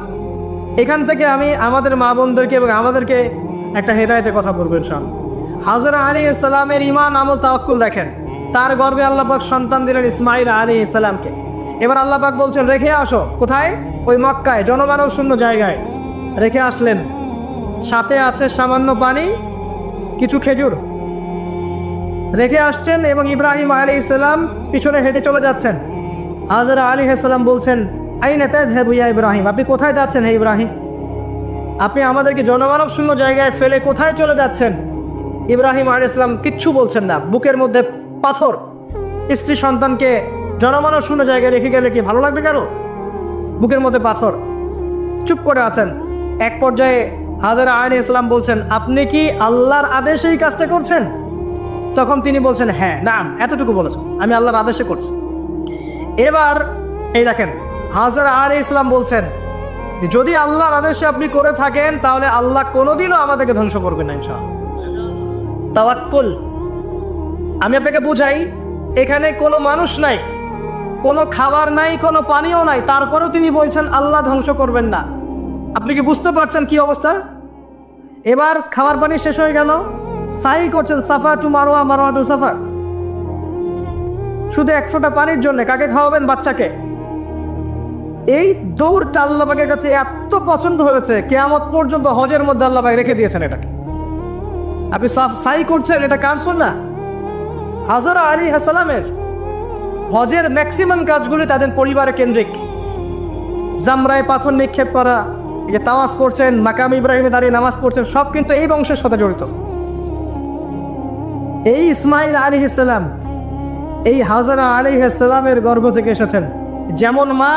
এখান থেকে আমি আমাদের মা বোনদেরকে এবং আমাদেরকে একটা হেদায়েতের কথা বলবো ইনশাআল্লাহ। হাজেরা আলাইহিস সালামের ঈমান, আমল, তাওয়াক্কুল দেখেন। তার গর্ভে আল্লাহ পাক সন্তান দিলেন ইসমাঈল আলাইহিস সালামকে। এবার আল্লাহ পাক বলছেন রেখে আসো। কোথায়? ওই মক্কায়, জনমানব শূন্য জায়গায় রেখে আসলেন। সাথে আছে সামান্য পানি, কিছু খেজুর রেখে আসছেন, এবং ইব্রাহিম আলাইহিস সালাম পিছনে হেঁটে চলে যাচ্ছেন। হাজেরা আলাইহিস সালাম বলছেন, আইনা তাযহাবু ইয়া ইব্রাহিম, আপনি কোথায় যাচ্ছেন হে ইব্রাহিম? আপনি আমাদেরকে জনমানব শূন্য জায়গায় ফেলে কোথায় চলে যাচ্ছেন? ইব্রাহিম আলাইহিস সালাম কিচ্ছু বলছেন না, বুকের মধ্যে পাথর। স্ত্রী সন্তানকে জনমানব শূন্য জায়গায় রেখে গেলে কি ভালো লাগবে কারো? বুকের মধ্যে পাথর, চুপ করে আছেন। এক পর্যায়ে হাজেরা আলাইহিস সালাম বলছেন, আপনি কি আল্লাহর আদেশে এই কাজটা করছেন? তখন তিনি বলছেন, হ্যাঁ, না, এতটুকু বলেছেন, আমি আল্লাহর আদেশে করছি। এবার এই দেখেন, হাজেরা আলাইহিস সালাম বলছেন, যদি আল্লাহর আদেশে আপনি করে থাকেন, তাহলে আল্লাহ কোনোদিনও আমাদেরকে ধ্বংস করবেন না ইনশাআল্লাহ। তাওয়াক্কুল। আমি আপনাকে বুঝাই, এখানে কোনো মানুষ নাই, কোনো খাবার নাই, কোনো পানিও নাই, তারপরেও তিনি বলছেন আল্লাহ ধ্বংস করবেন না। আপনি কি বুঝতে পারছেন কি অবস্থা? এবার খাবার পানি শেষ হয়ে গেল, সাই করছেন সাফা টু মারোয়া, মারোয়া টু সাফা, শুধু 1 ফোঁটা পানির জন্য। কাকে খাওয়াবেন? বাচ্চাকে। এই দৌড়টা আল্লাহ পাকের কাছে এত পছন্দ হয়েছে, কিয়ামত পর্যন্ত হজের মধ্যে আল্লাহ পাক রেখে দিয়েছেন এটাকে। আপনি সাই করছেন, এটা কার সুন্নাহ? হাজেরা আলাইহিস সালামের। হজের ম্যাক্সিমাম কাজগুলি তাদের পরিবারে কেন্দ্রিক। জামরায় পাথর নিক্ষেপ করা, এই যে তাওয়াফ করছেন, মাকাম ইব্রাহিমে দাঁড়িয়ে নামাজ পড়ছেন, সব কিন্তু এই বংশের সাথে জড়িত। এই ইসমাঈল আলাইহিস সালাম, এই হাজেরা আলাইহিস সালামের গর্ভ থেকে এসেছেন। যেমন মা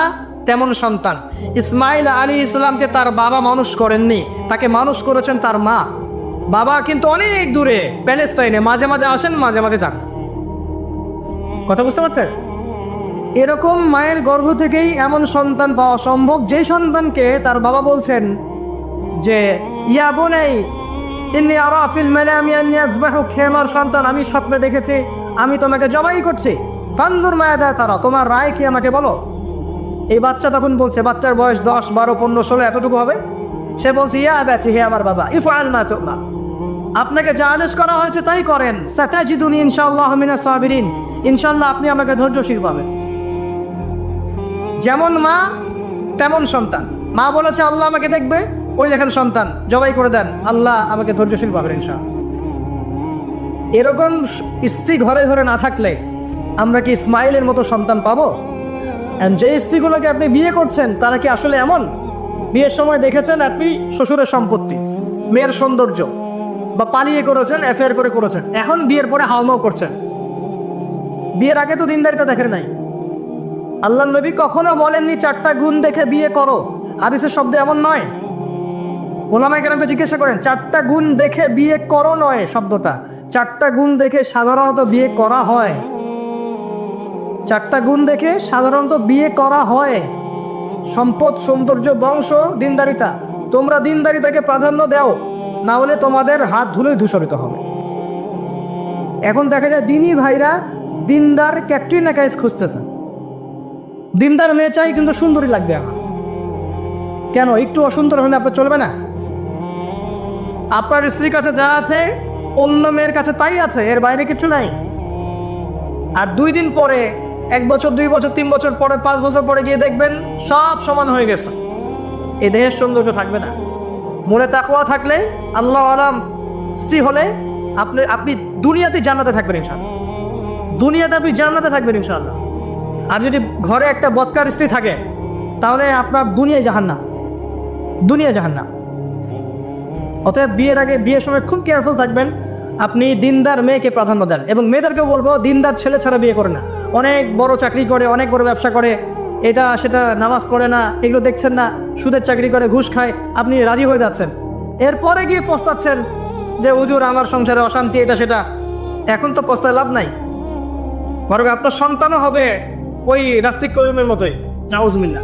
তেমন সন্তান। ইসমাঈল আলাইহিস সালামকে তার বাবা মানুষ করেননি, তাকে মানুষ করেছেন তার মা। বাবা কিন্তু অনেক দূরে, প্যালেস্টাইনে, মাঝে মাঝে আসেন, মাঝে মাঝে যান। কথা বুঝতে পারছেন? এরকম মায়ের গর্ভ থেকেই এমন সন্তান পাওয়া সম্ভব, যে সন্তানকে তার বাবা বলছেন যে ইয়া বুনাই ইন্নী আরা ফিল মানামি আন্নী আযবাহুক, হে আমার সন্তান, আমি স্বপ্নে দেখেছি আমি তোমাকে জবাই করছি, ফানজুর মায়াদা তারা, তোমার রায় কি আমাকে বলো। এই বাচ্চা তখন বলছে, বাচ্চার বয়স 10, 12, 15, 16 এতটুকু হবে। সে বলছে ইয়া আবাতি, হে আমার বাবা, ইফআল মা তু'মার, আপনাকে যা আদেশ করা হয়েছে তাই করেন। সাতাজিদুনি ইনশাআল্লাহু মিনাস সাবিরিন, ইনশাআল্লাহ আপনি আমাকে ধৈর্যশীল পাবেন। যেমন মা তেমন সন্তান। মা বলেছে আল্লাহ আমাকে দেখবে, ওই দেখেন সন্তান জবাই করে দেন, আল্লাহ আমাকে ধৈর্যশীল পাবেন ইনশাআল্লাহ। এরকম স্ত্রী ঘরে ঘরে না থাকলে আমরা কি ইসমাইলের মতো সন্তান পাবো? যে স্ত্রীগুলোকে আপনি বিয়ে করছেন তারা কি আসলে এমন? বিয়ের সময় দেখেছেন আপনি শ্বশুরের সম্পত্তি, মেয়ের সৌন্দর্য, বা পালিয়ে করেছেন, অ্যাফেয়ার করে করেছেন, এখন বিয়ের পরে হাওমাও করছেন। বিয়ের আগে তো দিনদারিতা দেখেন নাই। আল্লাহ নবী কখনো বলেননি 4টা গুণ দেখে বিয়ে করো, হাদিসের শব্দ এমন নয়। ওলামায়ে কেরামকে জিজ্ঞাসা করেন 4টা গুণ দেখে বিয়ে করো নয় শব্দটা, 4টা গুণ দেখে সাধারণত বিয়ে করা হয়। 4টা গুণ দেখে সাধারণত বিয়ে করা হয়, সম্পদ, সৌন্দর্য, বংশ, দিনদারিতা। তোমরা দিনদারিতাকে প্রাধান্য দাও, না হলে তোমাদের হাত ধুলোই ধূসরিত হবে। এখন দেখা যায় দিনী ভাইরা দিনদার ক্যাটরিনা কাইফ খুঁজতেছে। দিনদার মেয়ে চাই কিন্তু সুন্দরী লাগবে আমার। কেন? একটু অসুন্দর হলে আপনার চলবে না? আপনার স্ত্রীর কাছে যা আছে অন্য মেয়ের কাছে তাই আছে, এর বাইরে কিছু নাই। আর 2 দিন পরে, 1 বছর, 2 বছর, 3 বছর পরে, 5 বছর পরে গিয়ে দেখবেন সব সমান হয়ে গেছে। এই দেহের সৌন্দর্য থাকবে না। মনে তাকওয়া থাকলে, আল্লাহ আলাম স্ত্রী হলে আপনি দুনিয়াতে জান্নাতে থাকবেন ইনশাআল্লাহ। দুনিয়াতে আপনি জান্নাতে থাকবেন ইনশাআল্লাহ। আর যদি ঘরে একটা বদকার স্ত্রী থাকে তাহলে আপনার দুনিয়ায় জাহান্নাম, দুনিয়া জাহান্নাম। অতএব বিয়ের আগে, বিয়ের সময় খুব কেয়ারফুল থাকবেন। আপনি দিনদার মেয়েকে প্রাধান্য দেন, এবং মেয়েদেরকেও বলবো দিনদার ছেলে ছাড়া বিয়ে করে না। অনেক বড় চাকরি করে, অনেক বড় ব্যবসা করে, এটা সেটা, নামাজ পড়ে না, এগুলো দেখছেন না, সুদের চাকরি করে, ঘুষ খায়, আপনি রাজি হয়ে যাচ্ছেন। এরপরে গিয়ে পস্তাচ্ছেন যে হুজুর আমার সংসারে অশান্তি, এটা সেটা। এখন তো পস্তায় লাভ নাই, বরং আপনার সন্তানও হবে ওই রাস্তিক করিমের মতোই। নাউজুবিল্লাহ।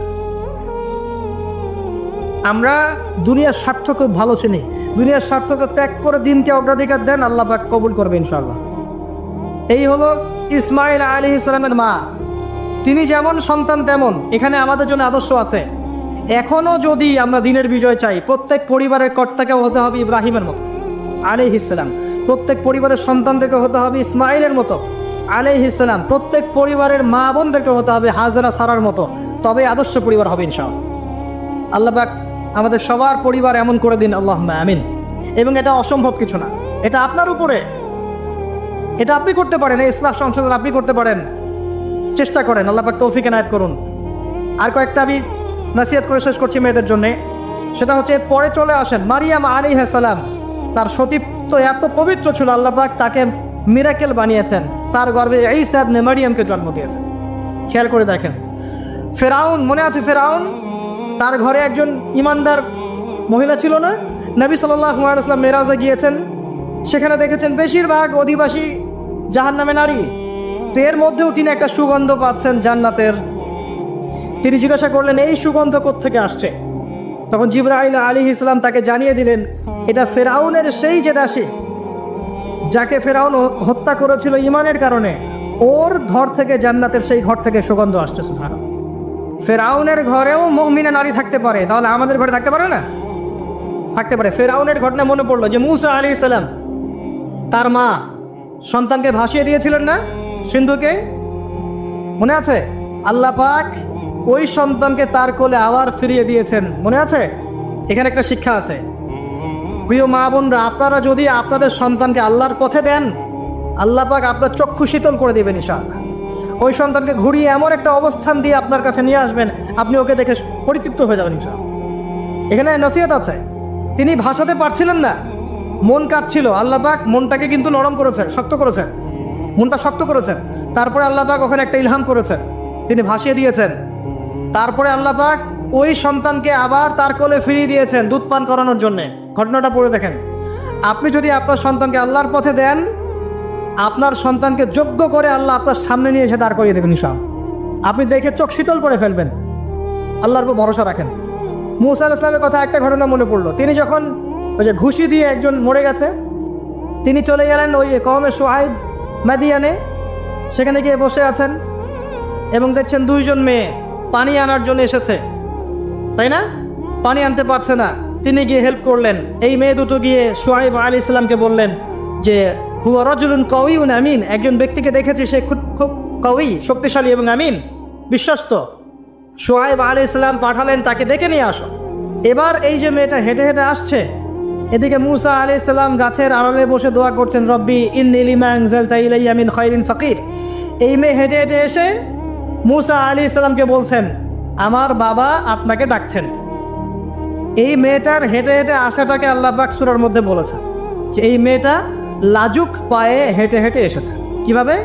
আমরা দুনিয়ার স্বার্থ খুব ভালো চিনি। দুনিয়ার স্বার্থকে ত্যাগ করে দিনকে অগ্রাধিকার দেন, আল্লাহ পাক কবুল করবে ইনশাআল্লাহ। এই হলো ইসমাইল আলাইহিস সালামের মা। তিনি যেমন সন্তান তেমন এখানে আমাদের জন্য আদর্শ আছে। এখনও যদি আমরা দিনের বিজয় চাই, প্রত্যেক পরিবারের কর্তাকে হতে হবে ইব্রাহিমের মতো আলাইহিস সালাম। প্রত্যেক পরিবারের সন্তানদেরকে হতে হবে ইসমাইলের মতো আলাইহিস সালাম। প্রত্যেক পরিবারের মা বোনদেরকে হতে হবে হাজরা, সারার মতো। তবে আদর্শ পরিবার হবে ইনশাআল্লাহ। আল্লাহ পাক আমাদের সবার পরিবার এমন করে দিন, আল্লাহুম্মা আমিন। এবং এটা অসম্ভব কিছু না, এটা আপনার উপরে, এটা আপনি করতে পারেন। এই ইসলাম সংশোধন আপনি করতে পারেন, চেষ্টা করেন। আল্লাহ পাক তৌফিক এনায়েত করুন। আর কয়েকটা আমি নসিহত করে শেষ করছি মেয়েদের জন্যে। সেটা হচ্ছে, পরে চলে আসেন মারিয়াম আলাইহিস সালাম। তার সতীত্ব এত পবিত্র ছিল, আল্লাহ পাক তাকে মিরাকেল বানিয়েছেন, তার গর্ভে ঈসা ইবনে মারিয়ামকে জন্ম দিয়েছেন। খেয়াল করে দেখেন, ফেরাউন, মনে আছে ফেরাউন? তার ঘরে একজন ইমানদার মহিলা ছিল না? নবী সাল্লাল্লাহু আলাইহি ওয়াসাল্লাম মেরাজে গিয়েছেন, সেখানে দেখেছেন বেশিরভাগ অধিবাসী জাহান্নামে নারী। তো এর মধ্যেও তিনি একটা সুগন্ধ পাচ্ছেন জান্নাতের। তিনি জিজ্ঞাসা করলেন এই সুগন্ধ কোত্থেকে আসছে? তখন জিবরাইল আলাইহিস সালাম তাকে জানিয়ে দিলেন, এটা ফেরাউনের সেই যে দাসী যাকে ফেরাউন হত্যা করেছিল ইমানের কারণে, ওর ঘর থেকে, জান্নাতের সেই ঘর থেকে সুগন্ধ আসছে। সুবহানাল্লাহ। ফেরাউনের ঘরেও মুমিনা নারী থাকতে পারে, তাহলে আমাদের ঘরে থাকতে পারে না? থাকতে পারে। ফেরাউনের ঘটনা মনে পড়লো যে মুসা আলাইহিস সালাম, তার মা সন্তানকে ভাসিয়ে দিয়েছিলেন না সিন্ধুকে, মনে আছে? আল্লাহ পাক ওই সন্তানকে তার কোলে আবার ফিরিয়ে দিয়েছেন, মনে আছে? এখানে একটা শিক্ষা আছে। প্রিয় মা বোনরা, আপনারা যদি আপনাদের সন্তানকে আল্লাহর পথে দেন, আল্লাহ পাক আপনার চক্ষু শীতল করে দেবেন ইনশাআল্লাহ। ওই সন্তানকে ঘুরিয়ে এমন একটা অবস্থান দিয়ে আপনার কাছে নিয়ে আসবেন, আপনি ওকে দেখে পরিতৃপ্ত হয়ে যাবেন ইনশাআল্লাহ। এখানে নসিহত আছে। তিনি ভাসাতে পারছিলেন না, মন কাঁদছিল। আল্লাহ পাক মনটাকে কিন্তু নরম করেছেন, শক্ত করেছেন, মনটা শক্ত করেছেন। তারপরে আল্লাহ পাক ওখানে একটা ইলহাম করেছেন, তিনি ভাসিয়ে দিয়েছেন। তারপরে আল্লাহ পাক ওই সন্তানকে আবার তার কোলে ফিরিয়ে দিয়েছেন দুধ পান করানোর জন্যে। ঘটনাটা পড়ে দেখেন। আপনি যদি আপনার সন্তানকে আল্লাহর পথে দেন, আপনার সন্তানকে যোগ্য করে আল্লাহ আপনার সামনে নিয়ে এসে দাঁড় করিয়ে দেবেন ইনশাআল্লাহ। আপনি দেখে চোখ শীতল করে ফেলবেন। আল্লাহর উপর ভরসা রাখেন। মুসা আলাইহিস সালামের কথা একটা ঘটনা মনে পড়লো। তিনি যখন ওই যে ঘুষি দিয়ে একজন মরে গেছে, তিনি চলে গেলেন ওই কওমে শুআইব মাদিয়ানে, সেখানে গিয়ে বসে আছেন এবং দেখছেন দুইজন মেয়ে পানি আনার জন্য এসেছে, তাই না? পানি আনতে পারছে না, তিনি গিয়ে হেল্প করলেন। এই মেয়ে দুটো গিয়ে শুআইব আলাইহিস সালামকে বললেন যে হুয়া রাজুলুন কাউইউন আমিন, একজন ব্যক্তিকে দেখেছি সে খুব কাউই, শক্তিশালী এবং আমিন, বিশ্বস্ত। শুআইব আলাইহিস সালাম পাঠালেন তাকে ডেকে নিয়ে আসো। এবার এই যে মেয়েটা হেঁটে হেঁটে আসছে, এদিকে মুসা আলাইহিস সালাম গাছের আড়ালে বসে দোয়া করছেন, রব্বি ইন্নী লিমা আনজালতা ইলাইয়া মিন খায়রিন ফাকির। এই মেয়ে হেঁটে হেঁটে এসে মুসা আলাইহিস সালামকে বলছেন, আমার বাবা আপনাকে ডাকছেন। এই মেয়েটার হেঁটে হেঁটে আসাটাকে আল্লাহ পাক সূরার মধ্যে বলেছেন যে এই মেয়েটা লাজুক পায়ে হেঁটে হেঁটে এসেছে। কিভাবে?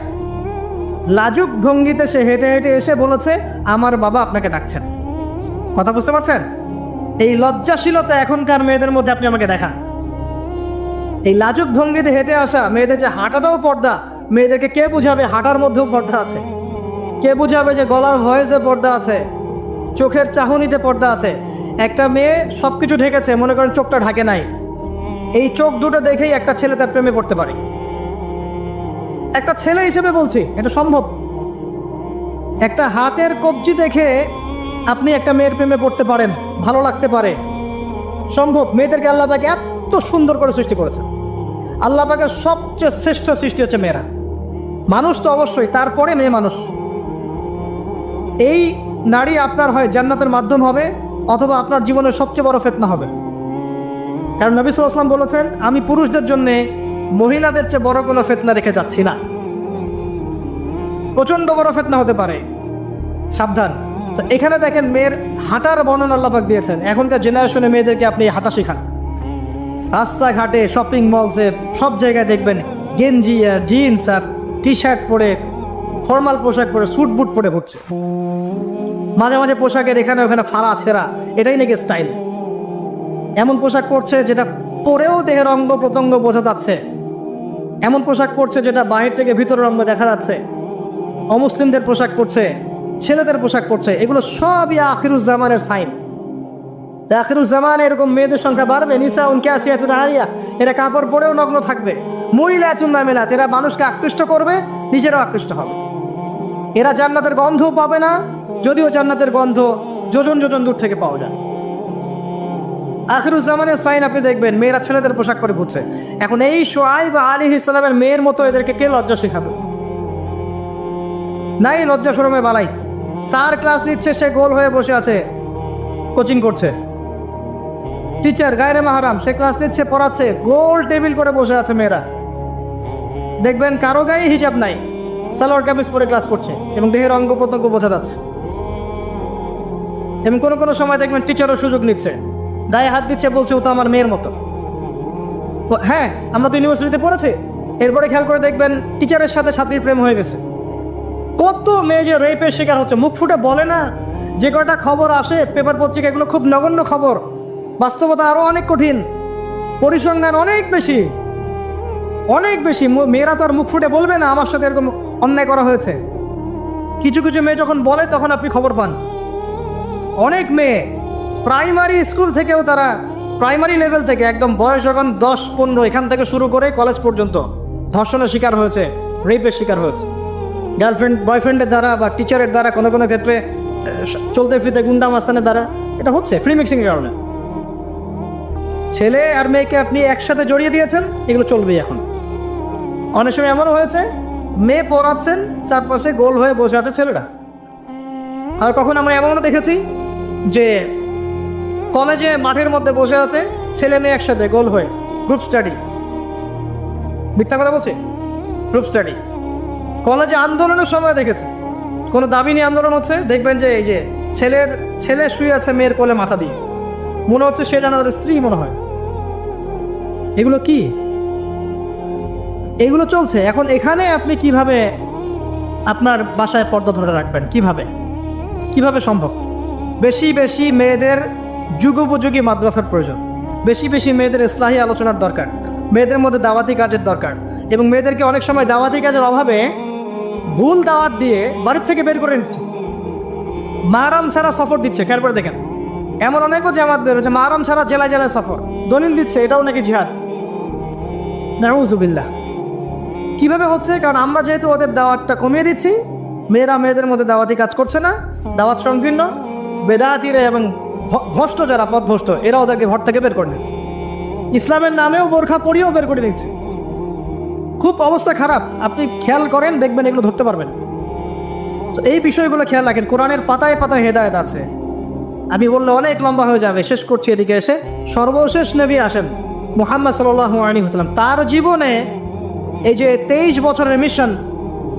লাজুক ভঙ্গিতে সে হেঁটে হেঁটে এসে বলেছে, আমার বাবা আপনাকে ডাকছেন। কথা বুঝতে পারছেন? এই লজ্জাশীলতা এখনকার মেয়েদের মধ্যে আপনি আমাকে দেখান। এই লাজুক ভঙ্গিতে হেঁটে আসা মেয়েদের যে হাঁটাটাও পর্দা, মেয়েদেরকে কে বুঝাবে হাঁটার মধ্যেও পর্দা আছে? কে বুঝাবে যে গলার ভয়েসে পর্দা আছে, চোখের চাহনিতে পর্দা আছে? একটা মেয়ে সব কিছু ঢেকেছে, মনে করেন চোখটা ঢাকে নাই, এই চোখ দুটো দেখেই একটা ছেলে তার প্রেমে পড়তে পারে। একটা ছেলে হিসেবে বলছি, এটা সম্ভব। একটা হাতের কবজি দেখে আপনি একটা মেয়ের প্রেমে পড়তে পারেন, ভালো লাগতে পারে, সম্ভব। মেয়েদেরকে আল্লাহ পাক এত সুন্দর করে সৃষ্টি করেছে। আল্লাহ পাকের সবচেয়ে শ্রেষ্ঠ সৃষ্টি হচ্ছে মেয়েরা। মানুষ তো অবশ্যই, তারপরে মেয়ে মানুষ। এই নারী আপনার হয় জান্নাতের মাধ্যম হবে, অথবা আপনার জীবনের সবচেয়ে বড় ফিতনা হবে। কারণ নবী সাল্লাল্লাহু আলাইহি ওয়াসাল্লাম বলেছেন, আমি পুরুষদের জন্য মহিলাদের চেয়ে বড় কোনো ফিতনা রেখে যাচ্ছি না। প্রচণ্ড বড় ফিতনা হতে পারে, সাবধান। তো এখানে দেখেন মেয়ের হাঁটার বর্ণনা আল্লাহ পাক দিয়েছেন। এখনকার জেনারেশনে মেয়েদেরকে আপনি হাঁটা শেখান, রাস্তাঘাটে, শপিং মলসে, সব জায়গায় দেখবেন গেঞ্জি আর জিন্স আর টি শার্ট পরে, ফর্মাল পোশাক পরে, স্যুট বুট পরে ঘুরছে। মাঝে মাঝে পোশাকের এখানে ওখানে ফাড়া ছেঁড়া, এটাই নাকি স্টাইল। এমন পোশাক পরছে যেটা পরেও দেহের অঙ্গ প্রত্যঙ্গ বোঝা যাচ্ছে, এমন পোশাক পরছে যেটা বাহির থেকে ভিতরের অঙ্গ দেখা যাচ্ছে। অমুসলিমদের পোশাক পরছে, ছেলেদের পোশাক পরছে, এগুলো সবই আখিরুজ্জামানের সাইন। আখিরুজ্জামানে এরকম মেয়েদের সংখ্যা বাড়বে। নিসাউন কাসিয়াতুন আরিয়া, এরা কাপড় পরেও নগ্ন থাকবে। মুইলাতুন নামিলাত, এরা মানুষকে আকৃষ্ট করবে, নিজেরাও আকৃষ্ট হবে। এরা জান্নাতের গন্ধও পাবে না, যদিও জান্নাতের গন্ধ যোজন যোজন দূর থেকে পাওয়া যায়। আখিরুজ্জামানের সাইন আপনি দেখবেন, মেয়েরা ছেলেদের পোশাক পরে ঘুরছে। এখন এই শুআইব আলাইহিস সালামের মেয়ের মতো এদেরকে কে লজ্জা শেখাবে? নাই লজ্জা শরমে বালাই। স্যার ক্লাস নিচ্ছে, সে গোল হয়ে বসে আছে, কোচিং করছে। টিচার গায়রে মাহরাম, সে ক্লাস নিচ্ছে, পড়াচ্ছে, গোল টেবিল করে বসে আছে মেয়েরা। দেখবেন কারো গায়ে হিজাব নাই, সালোয়ার কামিজ পরে ক্লাস করছে এবং দেহের অঙ্গ প্রত্যঙ্গ বোঝা যাচ্ছে। এবং কোনো কোনো সময় দেখবেন টিচারও সুযোগ নিচ্ছে, গায়ে হাত দিচ্ছে, বলছে ও তো আমার মেয়ের মতো। হ্যাঁ, আমরা তো ইউনিভার্সিটিতে পড়েছি। এরপরে খেয়াল করে দেখবেন টিচারের সাথে ছাত্রীর প্রেম হয়ে গেছে। কত মেয়ে যে রেপের শিকার হচ্ছে, মুখ ফুটে বলে না। যে কটা খবর আসে পেপার পত্রিকা, এগুলো খুব নগণ্য খবর, বাস্তবতা আরও অনেক কঠিন, পরিসংখ্যান অনেক বেশি, অনেক বেশি। মেয়েরা তো আর মুখ ফুটে বলবে না আমার সাথে এরকম অন্যায় করা হয়েছে। কিছু কিছু মেয়ে যখন বলে তখন আপনি খবর পান। অনেক মেয়ে প্রাইমারি স্কুল থেকেও, তারা প্রাইমারি লেভেল থেকে একদম বয়স যখন 10-15 এখান থেকে শুরু করে কলেজ পর্যন্ত ধর্ষণের শিকার হয়েছে, রেপের শিকার হয়েছে, গার্লফ্রেন্ড বয়ফ্রেন্ডের দ্বারা বা টিচারের দ্বারা, কোনো কোনো ক্ষেত্রে চলতে ফিরতে গুন্ডা মাস্তানের দ্বারা। এটা হচ্ছে ফ্রি মিক্সিংয়ের কারণে। ছেলে আর মেয়েকে আপনি একসাথে জড়িয়ে দিয়েছেন, এগুলো চলবেই। এখন অনেক সময় এমনও হয়েছে, মেয়ে পড়াচ্ছেন, চারপাশে গোল হয়ে বসে আছে ছেলেরা। আর কখন আমরা এমনও দেখেছি যে কলেজে মাঠের মধ্যে বসে আছে ছেলে মেয়ে একসাথে গোল হয়ে, গ্রুপ স্টাডি। মিথ্যা কথা বলছে? Group study. কলেজে আন্দোলনের সময় দেখেছি, কোনো দাবি নিয়ে আন্দোলন হচ্ছে, দেখবেন যে এই যে ছেলে শুয়ে আছে মেয়ের কোলে মাথা দিয়ে, মনে হচ্ছে সেটা না তাদের স্ত্রী মনে হয়। এগুলো কি? এগুলো চলছে। এখন এখানে আপনি কিভাবে আপনার বাসায় পর্দা ধরে রাখবেন? কিভাবে সম্ভব? বেশি বেশি মেয়েদের যুগোপযোগী মাদ্রাসার প্রয়োজন, বেশি বেশি মেয়েদের ইসলাহি আলোচনার দরকার, মেয়েদের মধ্যে দাওয়াতি কাজের দরকার। এবং মেয়েদেরকে অনেক সময় দাওয়াতি কাজের অভাবে ভুল দাওয়াত দিয়ে বাড়ির থেকে বের করে নিচ্ছে, মাহরাম ছাড়া সফর দিচ্ছে। খেয়াল করে দেখেন, এমন অনেকও জামাত বের হচ্ছে মাহরম ছাড়া জেলায় জেলায় সফর, দলিল দিচ্ছে এটাও নাকি জিহাদ। নাউজুবিল্লাহ। কিভাবে হচ্ছে? কারণ আমরা যেহেতু ওদের দাওয়াতটা কমিয়ে দিচ্ছি, মেয়েরা মেয়েদের মধ্যে দাওয়াতি কাজ করছে না, দাওয়াত সংকীর্ণ, বেদাতিরা এবং ভ্রষ্ট যারা পথভ্রষ্ট এরা ওদেরকে ঘর থেকে বের করে নিচ্ছে, ইসলামের নামেও বোরখা পরিয়েও বের করে নিচ্ছে। খুব অবস্থা খারাপ। আপনি খেয়াল করেন, দেখবেন এগুলো ধরতে পারবেন। তো এই বিষয়গুলো খেয়াল রাখেন। কোরআনের পাতায় পাতায় হেদায়েত আছে। আমি বললে অনেক লম্বা হয়ে যাবে, শেষ করছি এদিকে এসে। সর্বশেষ নবী আসেন মুহাম্মদ সাল্লাল্লাহু আলাইহি ওয়াসাল্লাম। তার জীবনে এই যে 23 বছরের মিশন,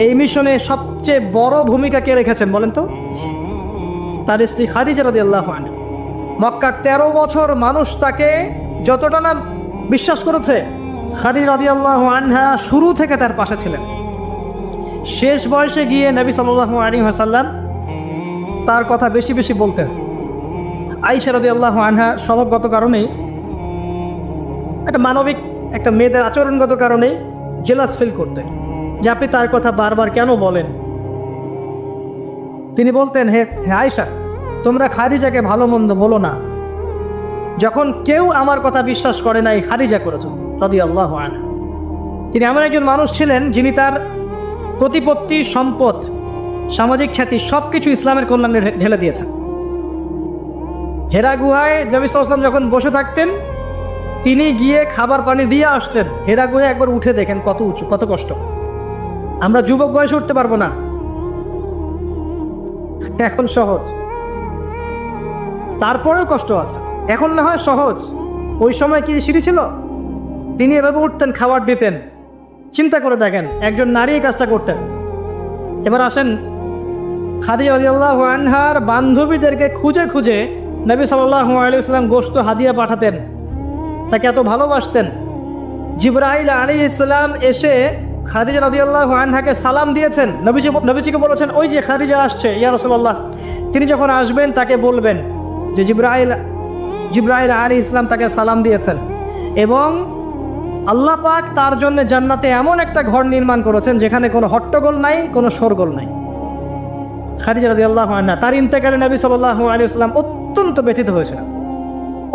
এই মিশনে সবচেয়ে বড় ভূমিকা কে রেখেছেন বলেন তো? তার স্ত্রী খাদিজা রাদিয়াল্লাহু আনহা। মক্কার 13 বছর মানুষ তাকে যতটা না বিশ্বাস করেছে, খাদিজা রাদিয়াল্লাহু আনহা শুরু থেকে তার পাশে ছিলেন। শেষ বয়সে গিয়ে নবী সাল্লাল্লাহু আলাইহি ওয়াসাল্লাম তার কথা বেশি বেশি বলতেন। আয়েশা রাদিয়াল্লাহু আনহা স্বভাবগত কারণেই, একটা মানবিক একটা মেয়েদের আচরণগত কারণেই জেলাস ফিল করতেন যে আপনি তার কথা বারবার কেন বলেন। তিনি বলতেন, হে আয়েশা, তোমরা খাদিজাকে ভালো মন্দ বলো না, যখন কেউ আমার কথা বিশ্বাস করে নাই খাদিজা করেছ রাদিয়াল্লাহু আনহা। তিনি এমন একজন মানুষ ছিলেন যিনি তার প্রতিপত্তি, সম্পদ, সামাজিক খ্যাতি সব কিছু ইসলামের কল্যাণে ঢেলে দিয়েছেন। হেরা গুহায় নবী সাল্লাল্লাহু আলাইহি ওয়াসাল্লাম যখন বসে থাকতেন, তিনি গিয়ে খাবার পানি দিয়ে আসতেন। হেরা গুহায় একবার উঠে দেখেন কত উঁচু, কত কষ্ট। আমরা যুবক বয়সে উঠতে পারবো না, এখন সহজ, তারপরেও কষ্ট আছে। এখন না হয় সহজ, ওই সময় কি সিঁড়ি ছিল? তিনি এভাবে উঠতেন, খাবার দিতেন। চিন্তা করে দেখেন, একজন নারী এই কাজটা করতেন। এবার আসেন, খাদিজা রাদিয়াল্লাহু আনহার বান্ধবীদেরকে খুঁজে খুঁজে নবী সাল্লাল্লাহু আলাইহি ওয়াসাল্লাম গোশত হাদিয়া পাঠাতেন, তাকে এত ভালোবাসতেন। জিবরাইল আলাইহিস সালাম এসে খাদিজা রাদিয়াল্লাহু আনহাকে সালাম দিয়েছেন। নবীজিকে বলেছেন, ওই যে খাদিজা আসছে ইয়া রাসূলুল্লাহ, তিনি যখন আসবেন তাকে বলবেন যে জিবরাইল আলাইহিস সালাম তাকে সালাম দিয়েছেন, এবং আল্লাহ পাক তার জন্য জান্নাতে এমন একটা ঘর নির্মাণ করেছেন যেখানে কোনো হট্টগোল নাই, কোনো শোরগোল নাই। খাদিজা রাদিয়াল্লাহু আনহা তার ইন্তেকালে নবী সাল্লাল্লাহু আলাইহি ওয়াসাল্লাম অত্যন্ত ব্যথিত হয়েছিলেন,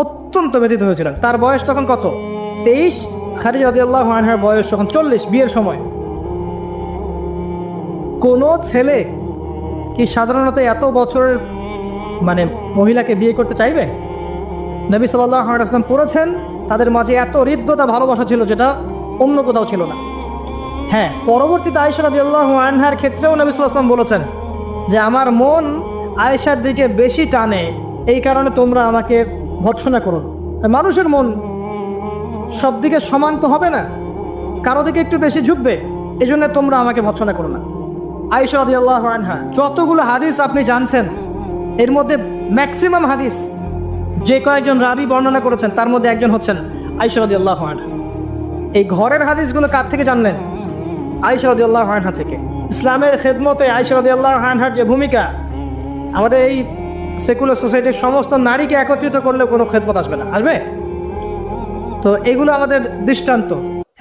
অত্যন্ত ব্যথিত হয়েছিলেন। তার বয়স তখন কত? 23। খাদিজা রাদিয়াল্লাহু আনহার বয়স তখন 40, বিয়ের সময়। কোনো ছেলে কি সাধারণত এত বছরের মহিলাকে বিয়ে করতে চাইবে? নবী সাল্লাল্লাহু আলাইহি ওয়াসাল্লাম পড়েছেন, তাদের মাঝে এত হৃদ্যতা, ভালোবাসা ছিল যেটা অন্য কোথাও ছিল না। হ্যাঁ, পরবর্তীতে আয়েশা রাদিয়াল্লাহু আনহার ক্ষেত্রেও নবী সাল্লাল্লাহু আলাইহি ওয়াসাল্লাম বলেছেন যে আমার মন আয়েশার দিকে বেশি টানে, এই কারণে তোমরা আমাকে ভৎসনা করো। মানুষের মন সব দিকে সমান তো হবে না, কারো দিকে একটু বেশি ঝুঁকবে, এই জন্য তোমরা আমাকে ভৎসনা করো না। আয়েশা রাদিয়াল্লাহু আনহা যতগুলো হাদিস আপনি জানছেন, এর মধ্যে ম্যাক্সিমাম হাদিস যে কয়েকজন রাবি বর্ণনা করেছেন তার মধ্যে একজন হচ্ছেন আয়েশা রাদিয়াল্লাহু আনহা। এই ঘরের হাদিসগুলো কার থেকে জানলেন? আয়েশা রাদিয়াল্লাহু আনহা থেকে। ইসলামের খেদমতে আয়েশা রাদিয়াল্লাহু আনহার যে ভূমিকা, আমাদের এই সেকুলার সোসাইটির সমস্ত নারীকে একত্রিত করলে কোনো খেদমত আসবে না, আসবে? তো এগুলো আমাদের দৃষ্টান্ত।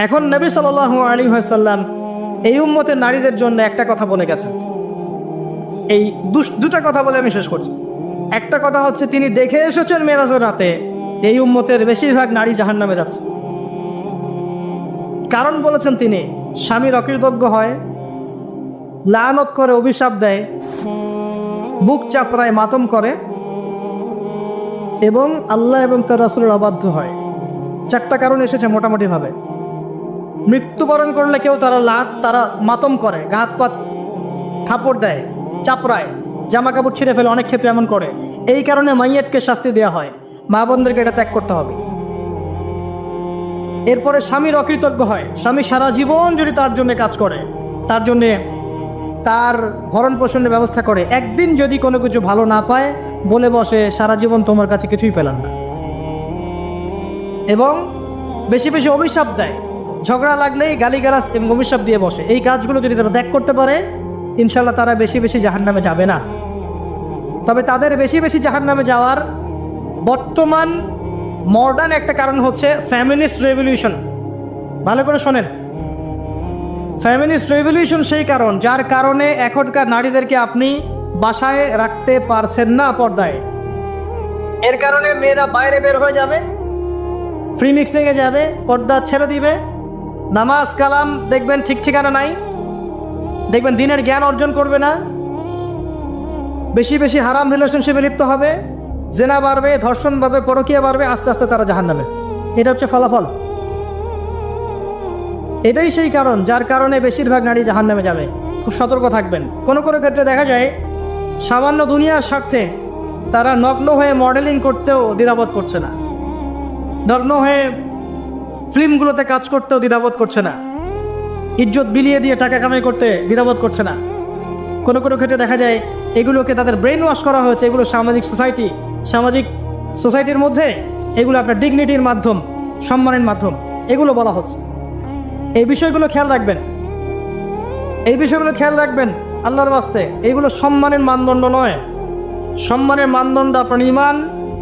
এখন নবী সাল্লাল্লাহু আলাইহি ওয়াসাল্লাম এই উম্মতের নারীদের জন্য একটা কথা বলে গেছেন। এই দুটা কথা বলে আমি শেষ করছি। একটা কথা হচ্ছে, তিনি দেখে এসেছেন মেরাজের রাতে এই উম্মতের বেশিরভাগ নারী জাহান্নামে যাচ্ছে। কারণ বলেছেন তিনি, স্বামীর অকৃতজ্ঞ হয়, লানত করে, অভিশাপ দেয়, বুক চাপড়ায়, মাতম করে, এবং আল্লাহ এবং তার রাসূলের অবাধ্য হয়। 4টা কারণ এসেছে মোটামুটিভাবে। মৃত্যুবরণ করলে কেউ তারা মাতম করে, গাঁত পাত খাপড় দেয়, চাপড়ায়, জামা কাপড় ছিঁড়ে ফেলে, অনেক ক্ষেত্রে এমন করে। এই কারণে মাইয়াতকে শাস্তি দেওয়া হয়, মা বোনদেরকে এটা ত্যাগ করতে হবে। এরপরে স্বামীর অকৃতজ্ঞ হয়, স্বামী সারা জীবন যদি তার জন্য কাজ করে, তার জন্যে তার ভরণ পোষণের ব্যবস্থা করে, একদিন যদি কোনো কিছু ভালো না পায় বলে বসে সারা জীবন তোমার কাছে কিছুই পেলাম না। এবং বেশি বেশি অভিশাপ দেয়, ঝগড়া লাগলেই গালিগালাজ এবং অভিশাপ দিয়ে বসে। এই কাজগুলো যদি তারা ত্যাগ করতে পারে, ইনশাল্লাহ তারা বেশি বেশি জাহান্নামে যাবে না। তবে তাদের বেশি বেশি জাহান্নামে যাওয়ার বর্তমান মডার্ন একটা কারণ হচ্ছে ফ্যামিনিস্ট রেভলিউশন। ভালো করে শোনেন, ফ্যামিনিস্ট রেভলিউশন সেই কারণ যার কারণে এখনকার নারীদেরকে আপনি বাসায় রাখতে পারছেন না পর্দায়। এর কারণে মেয়েরা বাইরে বের হয়ে যাবে, ফ্রি মিক্সিংয়ে যাবে, পর্দা ছেড়ে দিবে, নামাজ কালাম দেখবেন ঠিক ঠিকানা নাই, দেখবেন দিনের জ্ঞান অর্জন করবে না, বেশি বেশি হারাম রিলেশনশিপে লিপ্ত হবে, জেনা বাড়বে, ধর্ষণ বাড়বে, পরকীয়া বাড়বে, আস্তে আস্তে তারা জাহান্নামে। এটা হচ্ছে ফলাফল। এটাই সেই কারণ যার কারণে বেশিরভাগ নারী জাহান্নামে যাবে। খুব সতর্ক থাকবেন। কোনো কোনো ক্ষেত্রে দেখা যায় সামান্য দুনিয়ার স্বার্থে তারা নগ্ন হয়ে মডেলিং করতেও দ্বিধাবোধ করছে না, নগ্ন হয়ে ফিল্মগুলোতে কাজ করতেও দ্বিধাবোধ করছে না, ইজ্জত বিলিয়ে দিয়ে টাকা কামাই করতে দ্বিধাবোধ করছে না। কোনো কোনো ক্ষেত্রে দেখা যায় এগুলোকে তাদের ব্রেন ওয়াশ করা হয়েছে, এগুলো সামাজিক সোসাইটির মধ্যে এগুলো আপনার ডিগনিটির মাধ্যম, সম্মানের মাধ্যম, এগুলো বলা হচ্ছে। এই বিষয়গুলো খেয়াল রাখবেন, এই বিষয়গুলো খেয়াল রাখবেন আল্লাহর বাস্তে। এইগুলো সম্মানের মানদণ্ড নয়। সম্মানের মানদণ্ড আপনার ঈমান,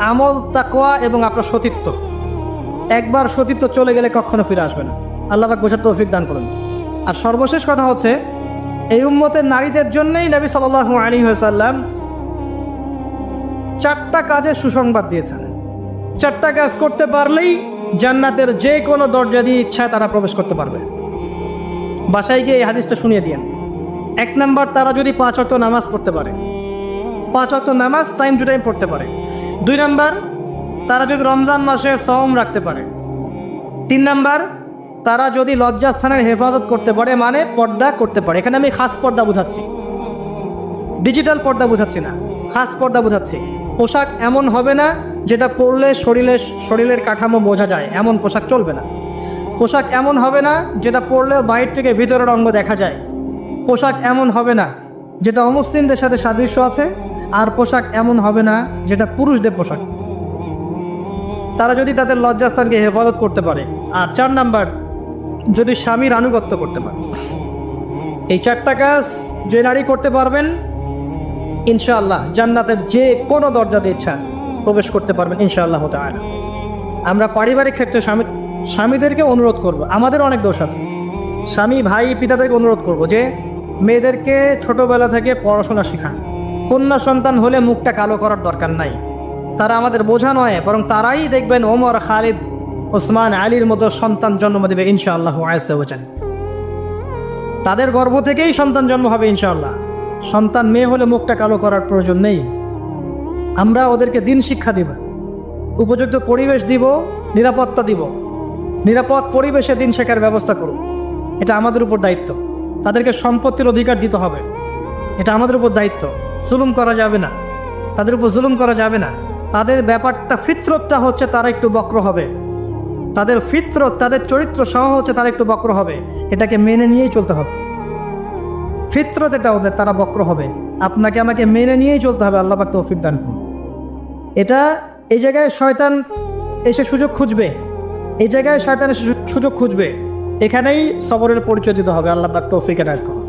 আমল, তাকওয়া এবং আপনার সতীত্ব। একবার সতীত্ব চলে গেলে কখনো ফিরে আসবে না। আল্লাহ পাক বোঝার তৌফিক দান করুন। আর সর্বশেষ কথা হচ্ছে, এই উম্মতের নারীদের জন্যই নবী সাল্লাল্লাহু আলাইহি ওয়াসাল্লাম 4টা কাজের সুসংবাদ দিয়েছেন। 4টা কাজ করতে পারলেই জান্নাতের যে কোনো দরজা দিয়ে ইচ্ছা তারা প্রবেশ করতে পারবে। বাসায় গিয়ে এই হাদিসটা শুনিয়ে দিয়েন। 1 নাম্বার, তারা যদি 5 ওয়াক্ত নামাজ পড়তে পারে, 5 ওয়াক্ত নামাজ টাইম টু টাইম পড়তে পারে। 2 নাম্বার, তারা যদি রমজান মাসে সওম রাখতে পারে। 3 নাম্বার, তারা যদি লজ্জাস্থানের হেফাজত করতে পারে, মানে পর্দা করতে পারে। এখানে আমি খাস পর্দা বোঝাচ্ছি, ডিজিটাল পর্দা বোঝাচ্ছি না, খাস পর্দা বোঝাচ্ছি। পোশাক এমন হবে না যেটা পরলে শরীরের কাঠামো বোঝা যায়, এমন পোশাক চলবে না। পোশাক এমন হবে না যেটা পরলেও বাইরে থেকে ভিতরের অঙ্গ দেখা যায়। পোশাক এমন হবে না যেটা অমুসলিমদের সাথে সাদৃশ্য আছে। আর পোশাক এমন হবে না যেটা পুরুষদের পোশাক। তারা যদি তাদের লজ্জাস্থানকে হেফাজত করতে পারে। আর 4 নাম্বার, যদি স্বামীর আনুগত্য করতে পারে। এই 4টা কাজ যে নারী করতে পারবেন, ইনশাআল্লাহ জান্নাতের যে কোনো দরজাতে ইচ্ছা প্রবেশ করতে পারবেন ইনশাআল্লাহ তাআলা। আমরা পারিবারিক ক্ষেত্রে স্বামীদেরকে অনুরোধ করব, আমাদের অনেক দোষ আছে, স্বামী ভাই পিতাদেরকে অনুরোধ করব যে মেয়েদেরকে ছোটবেলা থেকে পড়াশোনা শেখান। কন্যা সন্তান হলে মুখটা কালো করার দরকার নাই। তারা আমাদের বোঝা নয়, বরং তারাই দেখবেন ওমর, খালিদ, ওসমান, আলীর মতো সন্তান জন্ম দেবে ইনশাআল্লাহ আযজা ওয়া জাল। তাদের গর্ভ থেকেই সন্তান জন্ম হবে ইনশাআল্লাহ। সন্তান মেয়ে হলে মুখটা কালো করার প্রয়োজন নেই। আমরা ওদেরকে দিন শিক্ষা দিব, উপযুক্ত পরিবেশ দিব, নিরাপত্তা দিব, নিরাপদ পরিবেশে দিন শেখার ব্যবস্থা করুন। এটা আমাদের উপর দায়িত্ব। তাদেরকে সম্পত্তির অধিকার দিতে হবে, এটা আমাদের উপর দায়িত্ব। জুলুম করা যাবে না, তাদের উপর জুলুম করা যাবে না। তাদের ব্যাপারটা, ফিতরতটা হচ্ছে তারা একটু বক্র হবে। তাদের ফিতরত, তাদের চরিত্র সহ হচ্ছে তারা একটু বক্র হবে। এটাকে মেনে নিয়েই চলতে হবে। ফিতরত এটা ওদের, তারা বক্র হবে। আপনাকে আমাকে মেনে নিয়েই চলতে হবে। আল্লাহ পাক তৌফিক দান করুন। এটা এই জায়গায় শয়তান এসে সুযোগ খুঁজবে, এই জায়গায় শয়তান এসে সুযোগ খুঁজবে। এখানেই সবরের পরিচয় দিতে হবে। আল্লাহ পাক তৌফিক দান করুন।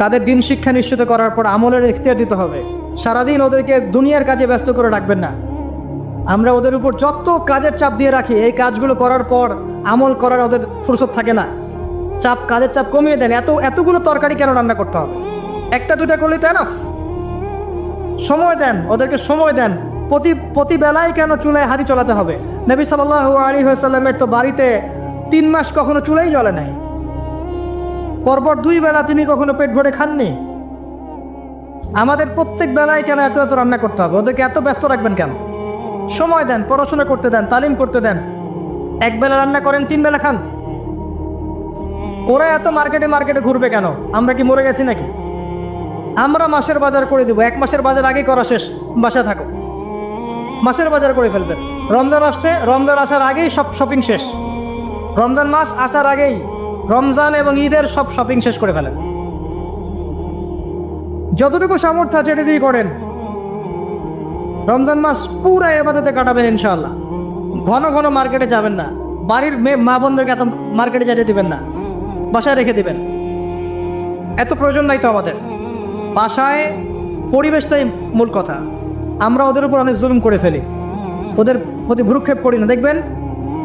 তাদের দিন শিক্ষা নিশ্চিত করার পর আমলের ইখতিয়ার দিতে হবে। সারাদিন ওদেরকে দুনিয়ার কাজে ব্যস্ত করে রাখবেন না। আমরা ওদের উপর যত কাজের চাপ দিয়ে রাখি, এই কাজগুলো করার পর আমল করার ওদের ফুরসত থাকে না। কাজের চাপ কমিয়ে দেন। এতগুলো তরকারি কেন রান্না করতে হবে? 1টা 2টা করলে তো এনাফ। সময় দেন, ওদেরকে সময় দেন। প্রতি বেলায় কেন চুলায় হাঁড়ি চলাতে হবে? নবী সাল্লাল্লাহু আলাইহি ওয়াসাল্লামের তো বাড়িতে 3 মাস কখনো চুলাই জ্বলে নাই। পরপর 2 বেলা তিনি কখনো পেট ভরে খাননি। আমাদের প্রত্যেক বেলায় কেন এত রান্না করতে হবে? ওদেরকে এত ব্যস্ত রাখবেন কেন? সময় দেন, পড়াশোনা করতে দেন, তালিম করতে দেন। 1 বেলা রান্না করেন, 3 বেলা খান। ওরা এত মার্কেটে ঘুরবে কেন? আমরা কি মরে গেছি নাকি? আমরা মাসের বাজার করে দিব। 1 মাসের বাজার আগেই করা শেষ। বাসায় থাকো, মাসের বাজার করে ফেলবেন। রমজান আসছে, রমজান আসার আগেই সব শপিং শেষ। রমজান মাস আসার আগেই রমজান এবং ঈদের সব শপিং শেষ করে ফেলেন। যতটুকু সামর্থ্য আছে এটা দিয়ে করেন। রমজান মাস পুরো ইবাদতে কাটাবেন ইনশাআল্লাহ। ঘন ঘন মার্কেটে যাবেন না। বাড়ির মা বোনদেরকে এত মার্কেটে যেতে দিবেন না, বাসায় রেখে দিবেন। এত প্রয়োজন নাই তো আমাদের। বাসায় পরিবেশটাই মূল কথা। আমরা ওদের উপর অনেক জুলুম করে ফেলি, ওদের প্রতি ভ্রুক্ষেপ করি না। দেখবেন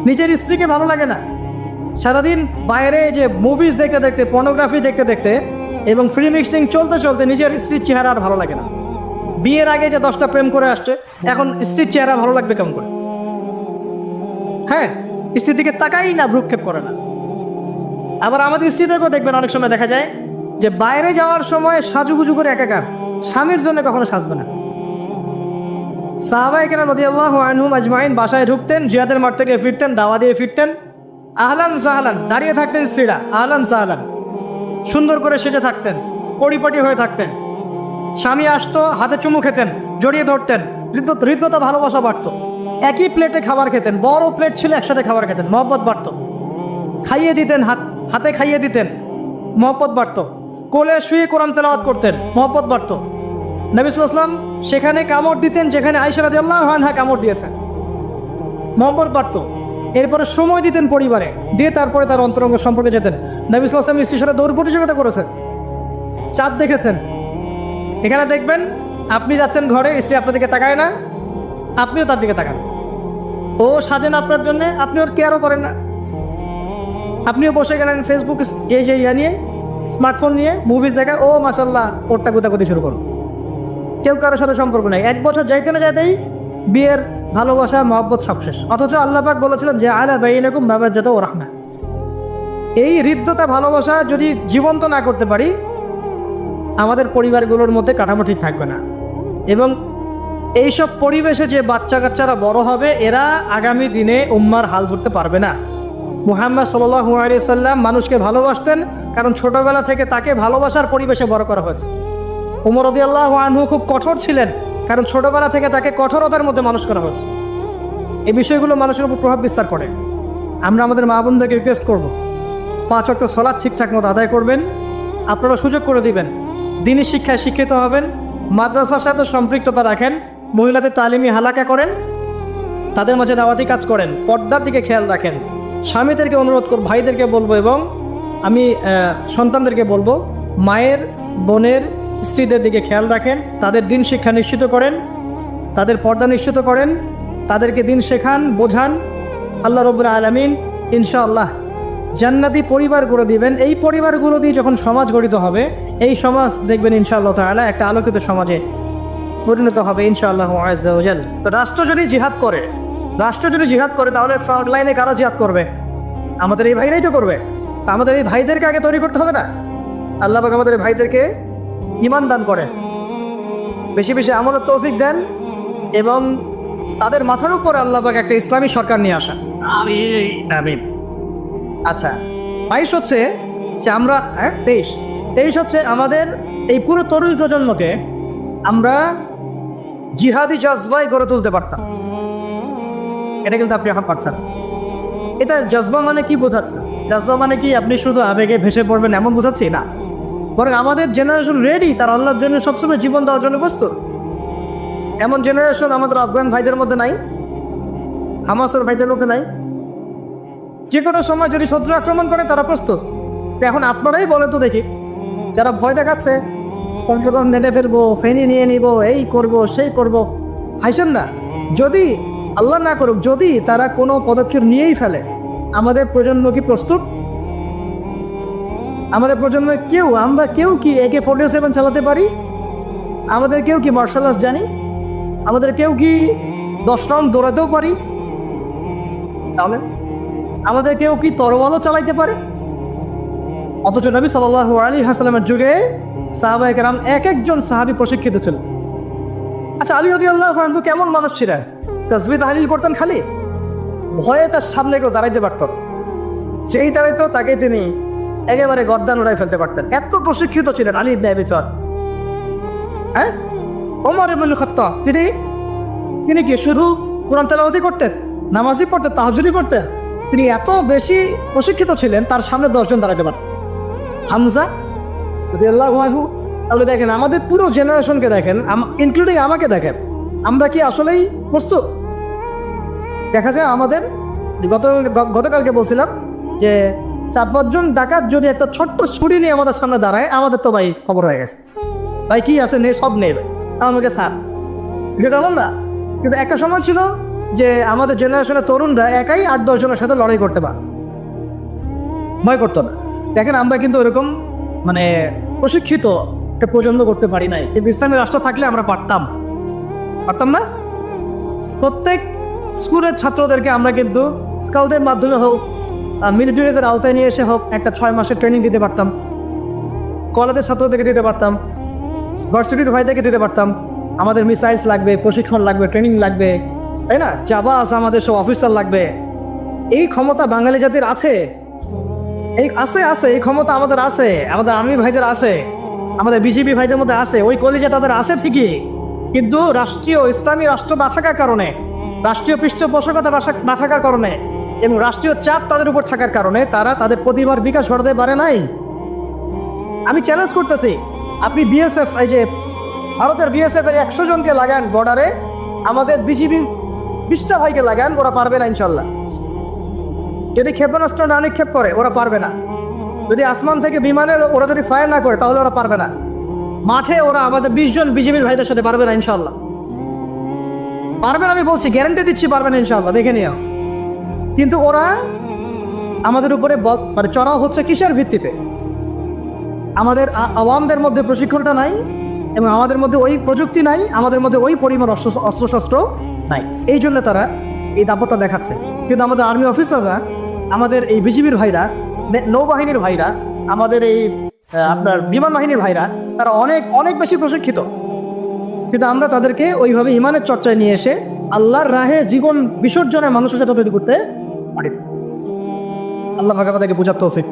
নিজের স্ত্রীকে ভালো লাগে না, সারাদিন বাইরে যে মুভিজ দেখতে দেখতে, পর্নোগ্রাফি দেখতে দেখতে এবং ফ্রি মিক্সিং চলতে চলতে নিজের স্ত্রীর চেহারা আর ভালো লাগে না। বিয়ের আগে যে 10টা প্রেম করে আসছে, এখন স্ত্রীর চেহারা ভালো লাগবে কেমন করে? হ্যাঁ, স্ত্রীর দিকে তাকাই না, ভ্রুক্ষেপ করে না। আবার আমাদের স্ত্রীদেরকেও দেখবেন অনেক সময় দেখা যায় যে বাইরে যাওয়ার সময় সাজুগুজু করে একাকার, স্বামীর জন্য কখনো সাজবে না। সাহাবায়ে কেরাম রাদিয়াল্লাহু আনহুম আজমাইন বাসায় ঢুকতেন, জিহাদের মাঠ থেকে ফিরতেন, দাওয়া দিয়ে ফিরতেন, আহলান সাহলান দাঁড়িয়ে থাকতেন স্ত্রীরা, আহলান সাহলান সুন্দর করে সেজে থাকতেন, পরিপাটি হয়ে থাকতেন। স্বামী আসতো, হাতে চুমু খেতেন, জড়িয়ে ধরতেন, হৃদ্যতা ভালোবাসা বাড়তো। একই প্লেটে খাবার খেতেন, বড় প্লেট ছিল, একসাথে খাবার খেতেন, মহব্বত বাড়তো। খাইয়ে দিতেন, হাতে খাইয়ে দিতেন, মহব্বত বাড়তো। কোলে শুয়ে কোরআন তেলাওয়াত করতেন, মহব্বত বাড়তো। নবী সাল্লাল্লাহু আলাইহি ওয়াসাল্লাম সেখানে কামড় দিতেন যেখানে আয়েশা রাদিয়াল্লাহু আনহা কামড় দিয়েছেন, মহব্বত বাড়তো। এরপরে সময় দিতেন পরিবারে, দিয়ে তারপরে তার অন্তরঙ্গ সম্পর্কে যেতেন। নবী সাল্লাল্লাহু আলাইহি ওয়াসাল্লাম স্ত্রীর সাথে দৌড় প্রতিযোগিতা করেছেন, চাঁদ দেখেছেন। এখানে দেখবেন আপনি যাচ্ছেন ঘরে, স্ত্রী আপনার দিকে তাকায় না, আপনিও তার দিকে তাকান। ও সাজেন আপনার জন্য, আপনি ওর কেয়ারও করেন না। আপনিও বসে গেলেন ফেসবুক নিয়ে, স্মার্টফোন নিয়ে মুভিজ দেখা, ও মাশাল্লাহ, ওরটা গুতাগুতি শুরু করুন। কেউ কারোর সাথে সম্পর্ক নেই। 1 বছর যাইতে না যাইতেই বিয়ের ভালোবাসা মহব্বত সব শেষ। অথচ আল্লাহ পাক বলেছিলেন যে আলা বাইনাকুম মাওয়াজ্জাতা ওয়া রাহমা। এই হৃদ্যতা ভালোবাসা যদি জীবন্ত না করতে পারি, আমাদের পরিবারগুলোর মধ্যে কাঠামো ঠিক থাকবে না। এবং এইসব পরিবেশে যে বাচ্চা কাচ্চারা বড় হবে, এরা আগামী দিনে উম্মার হাল ধরতে পারবে না। মুহাম্মদ সাল্লাল্লাহু আলাইহি সাল্লাম মানুষকে ভালোবাসতেন, কারণ ছোটবেলা থেকে তাকে ভালোবাসার পরিবেশে বড় করা হয়েছে। ওমর রাদিয়াল্লাহু আনহু খুব কঠোর ছিলেন, কারণ ছোটবেলা থেকে তাকে কঠোরতার মধ্যে মানুষ করা হয়েছে। এই বিষয়গুলো মানুষের উপর প্রভাব বিস্তার করে। আমরা আমাদের মা বোনদেরকে রিকোয়েস্ট করব, 5 ওয়াক্ত সালাত ঠিকঠাক মতো আদায় করবেন। আপনারা সুযোগ করে দিবেন, দ্বীনি শিক্ষায় শিক্ষিত হবেন, মাদ্রাসার সাথে সম্পৃক্ততা রাখেন, মহিলাদের তালিমি হালাকা করেন, তাদের মাঝে দাওয়াতি কাজ করেন, পর্দার দিকে খেয়াল রাখেন। স্বামীদেরকে অনুরোধ করব, ভাইদেরকে বলবো, এবং আমি সন্তানদেরকে বলবো, মায়ের, বোনের, স্ত্রীদের দিকে খেয়াল রাখেন, তাদের দিন শিক্ষা নিশ্চিত করেন, তাদের পর্দা নিশ্চিত করেন, তাদেরকে দিন শেখান, বোঝান। আল্লাহ রাব্বুল আলামিন ইনশাআল্লাহ জান্নাতি পরিবার করে দিবেন। এই পরিবারগুলো দিয়ে যখন সমাজ গঠিত হবে, এই সমাজ দেখবেন ইনশাআল্লাহ তাআলা একটা আলোকিত সমাজে পরিণত হবে ইনশাআল্লাহ আযজা ওয়া জাল। তো রাষ্ট্র যদি জিহাদ করে, তাহলে ফ্রন্ট লাইনে কারা জিহাদ করবে? আমাদের এই ভাইরাই তো করবে। আমাদের এই ভাইদেরকে আগে তৈরি করতে হবে না? আল্লাহ পাক আমাদের এই ভাইদেরকে ঈমান দান করেন, বেশি বেশি আমলের তৌফিক দেন, এবং তাদের মাথার উপরে আল্লাহ পাক একটা ইসলামী সরকার নিয়ে আসা। আমিন। আচ্ছা, 22 হচ্ছে যে আমরা 23 হচ্ছে আমাদের এই পুরো তরুণ প্রজন্মকে আমরা জিহাদি জজবায় গড়ে তুলতে পারতাম। এটা কিন্তু আপনি এখন পারছেন। এটা জজবা মানে কি বোঝাচ্ছে? জজবা মানে কি আপনি শুধু আবেগে ভেসে পড়বেন এমন বোঝাচ্ছি না, বরং আমাদের জেনারেশন রেডি, তার আল্লাহর জন্য সবসময় জীবন দেওয়ার জন্য প্রস্তুত। এমন জেনারেশন আমাদের আফগান ভাইদের মধ্যে নাই, হামাসের ভাইদের মধ্যে নাই। যে কোনো সময় যদি শত্রু আক্রমণ করে তারা প্রস্তুত। এখন আপনারাই বলে তো দেখি, যারা ভয় দেখাচ্ছে কমসেকম নেটে ফেলবো, ফেনি নিয়ে নিব, এই করব, সেই করব, হাসেন না। যদি আল্লাহ না করুক, যদি তারা কোনো পদক্ষেপ নিয়েই ফেলে, আমাদের প্রজন্ম কি প্রস্তুত? আমাদের প্রজন্মে আমরা কেউ কি AK-47 চালাতে পারি? আমাদের কেউ কি মার্শাল আর্টস জানি? আমাদের কেউ কি 10 রাউন্ড দৌড়াতেও পারি? তাহলে আমাদের কেউ কি তরবারও চালাইতে পারে? অথচ নবী সাল্লাল্লাহু আলাইহি ওয়াসাল্লামের যুগে সাহাবায়ে কেরাম একজন সাহাবী প্রশিক্ষিত ছিলেন। আচ্ছা, আলী রাদিয়াল্লাহু আনহু কেমন মানুষ ছিলেন? তাসবিহ তাহলিল করতেন খালি, ভয়ে তার সামনে কেউ দাঁড়াইতে পারতেন। যেই দাঁড়াইতো তাকে তিনি একেবারে গর্দান উড়াই ফেলতে পারতেন। এত প্রশিক্ষিত ছিলেন আলী ইবনে আবি তালিব। হ্যাঁ, ওমর ইবনুল খাত্তাব তিনি কি শুধু কোরআন তেলাওয়াতই করতেন, নামাজই পড়তেন, তাহাজ্জুদই করতেন? তিনি এত বেশি প্রশিক্ষিত ছিলেন, তার সামনে 10 জন দাঁড়াইতে পারতেন। হামজা রাদিয়াল্লাহু আনহু। তাহলে দেখেন, আমাদের পুরো জেনারেশনকে দেখেন, ইনক্লুডিং আমাকে দেখেন, আমরা কি আসলেই প্রস্তুত? দেখা যায় আমাদের গতকালকে বলছিলাম যে 4-5 জন ডাকাত যদি একটা ছোট্ট ছুরি নিয়ে আমাদের সামনে দাঁড়ায়, আমাদের তো ভাই খবর হয়ে গেছে, ভাই কি আছে নেই, সব নেই ভাই, আমাকে স্যার। যেটা বল না, কিন্তু একটা সময় ছিল যে আমাদের জেনারেশনের তরুণরা একাই 8-10 জনের সাথে লড়াই করতে পারে, ভয় করতো না। দেখেন আমরা কিন্তু এরকম প্রশিক্ষিত এটা পর্যন্ত করতে পারি নাই। এই ইসলামী রাষ্ট্র থাকলে আমরা পারতাম না? প্রত্যেক স্কুলের ছাত্রদেরকে আমরা কিন্তু স্কাউটের মাধ্যমে হোক, মিলিটারিদের আওতায় নিয়ে এসে হোক, একটা 6 মাসের ট্রেনিং দিতে পারতাম। কলেজের ছাত্রদেরকে দিতে পারতাম, ভার্সিটির ভাইদেরকে দিতে পারতাম। আমাদের মিসাইলস লাগবে, প্রশিক্ষণ লাগবে, ট্রেনিং লাগবে, তাই না? জাবাস, আমাদের সব অফিসার লাগবে। এই ক্ষমতা বাঙালি জাতির আছে, এই ক্ষমতা আমাদের আছে, আমাদের আর্মি ভাইদের আছে, আমাদের বিজেপি ভাইদের মধ্যে আছে, ওই কলেজে তাদের আছে ঠিকই। কিন্তু রাষ্ট্রীয় ইসলামী রাষ্ট্র না থাকার কারণে, রাষ্ট্রীয় পৃষ্ঠপোষকতা না থাকার কারণে এবং রাষ্ট্রীয় চাপ তাদের উপর থাকার কারণে তারা তাদের প্রতিভার বিকাশ ঘটাতে পারে নাই। আমি চ্যালেঞ্জ করতেছি, আপনি বিএসএফ, এই যে ভারতের বিএসএফ এর 100 জনকে লাগান বর্ডারে, আমাদের বিজিবি 20টা ভাইকে লাগান, ওরা পারবে না ইনশাল্লাহ। যদি ক্ষেপণাস্ত্র না নিক্ষেপ করে ওরা পারবে না, যদি আসমান থেকে বিমানে ওরা যদি ফায়ার না করে তাহলে ওরা পারবে না। মাঠে ওরা আমাদের 20 জন বিজেপির ভাইদের সাথে পারবে না ইনশাল্লাহ, পারবে না, আমি বলছি, গ্যারান্টি দিচ্ছি পারবে না ইনশাল্লাহ, দেখে নিও। কিন্তু ওরা আমাদের উপরে মানে চড়াও হচ্ছে কিসের ভিত্তিতে? আমাদের আওয়ামদের মধ্যে প্রশিক্ষণটা নাই এবং আমাদের মধ্যে ওই প্রযুক্তি নাই, আমাদের মধ্যে ওই পরিমাণ অস্ত্রশস্ত্র নাই, এই জন্য তারা এই দাপটটা দেখাচ্ছে। কিন্তু আমাদের আর্মি অফিসাররা, আমাদের এই বিজিবির ভাইরা, নৌবাহিনীর ভাইরা, আমাদের এই আপনার বিমান বাহিনীর ভাইরা, তারা অনেক অনেক বেশি প্রশিক্ষিত। কিন্তু আমরা তাদেরকে ওইভাবে ইমানের চর্চায় নিয়ে এসে আল্লাহর রাহে জীবন বিসর্জনের মানুষের সাথে তৈরি করতে পারি। আল্লাহ পাক আমাদেরকে বোঝার তৌফিক।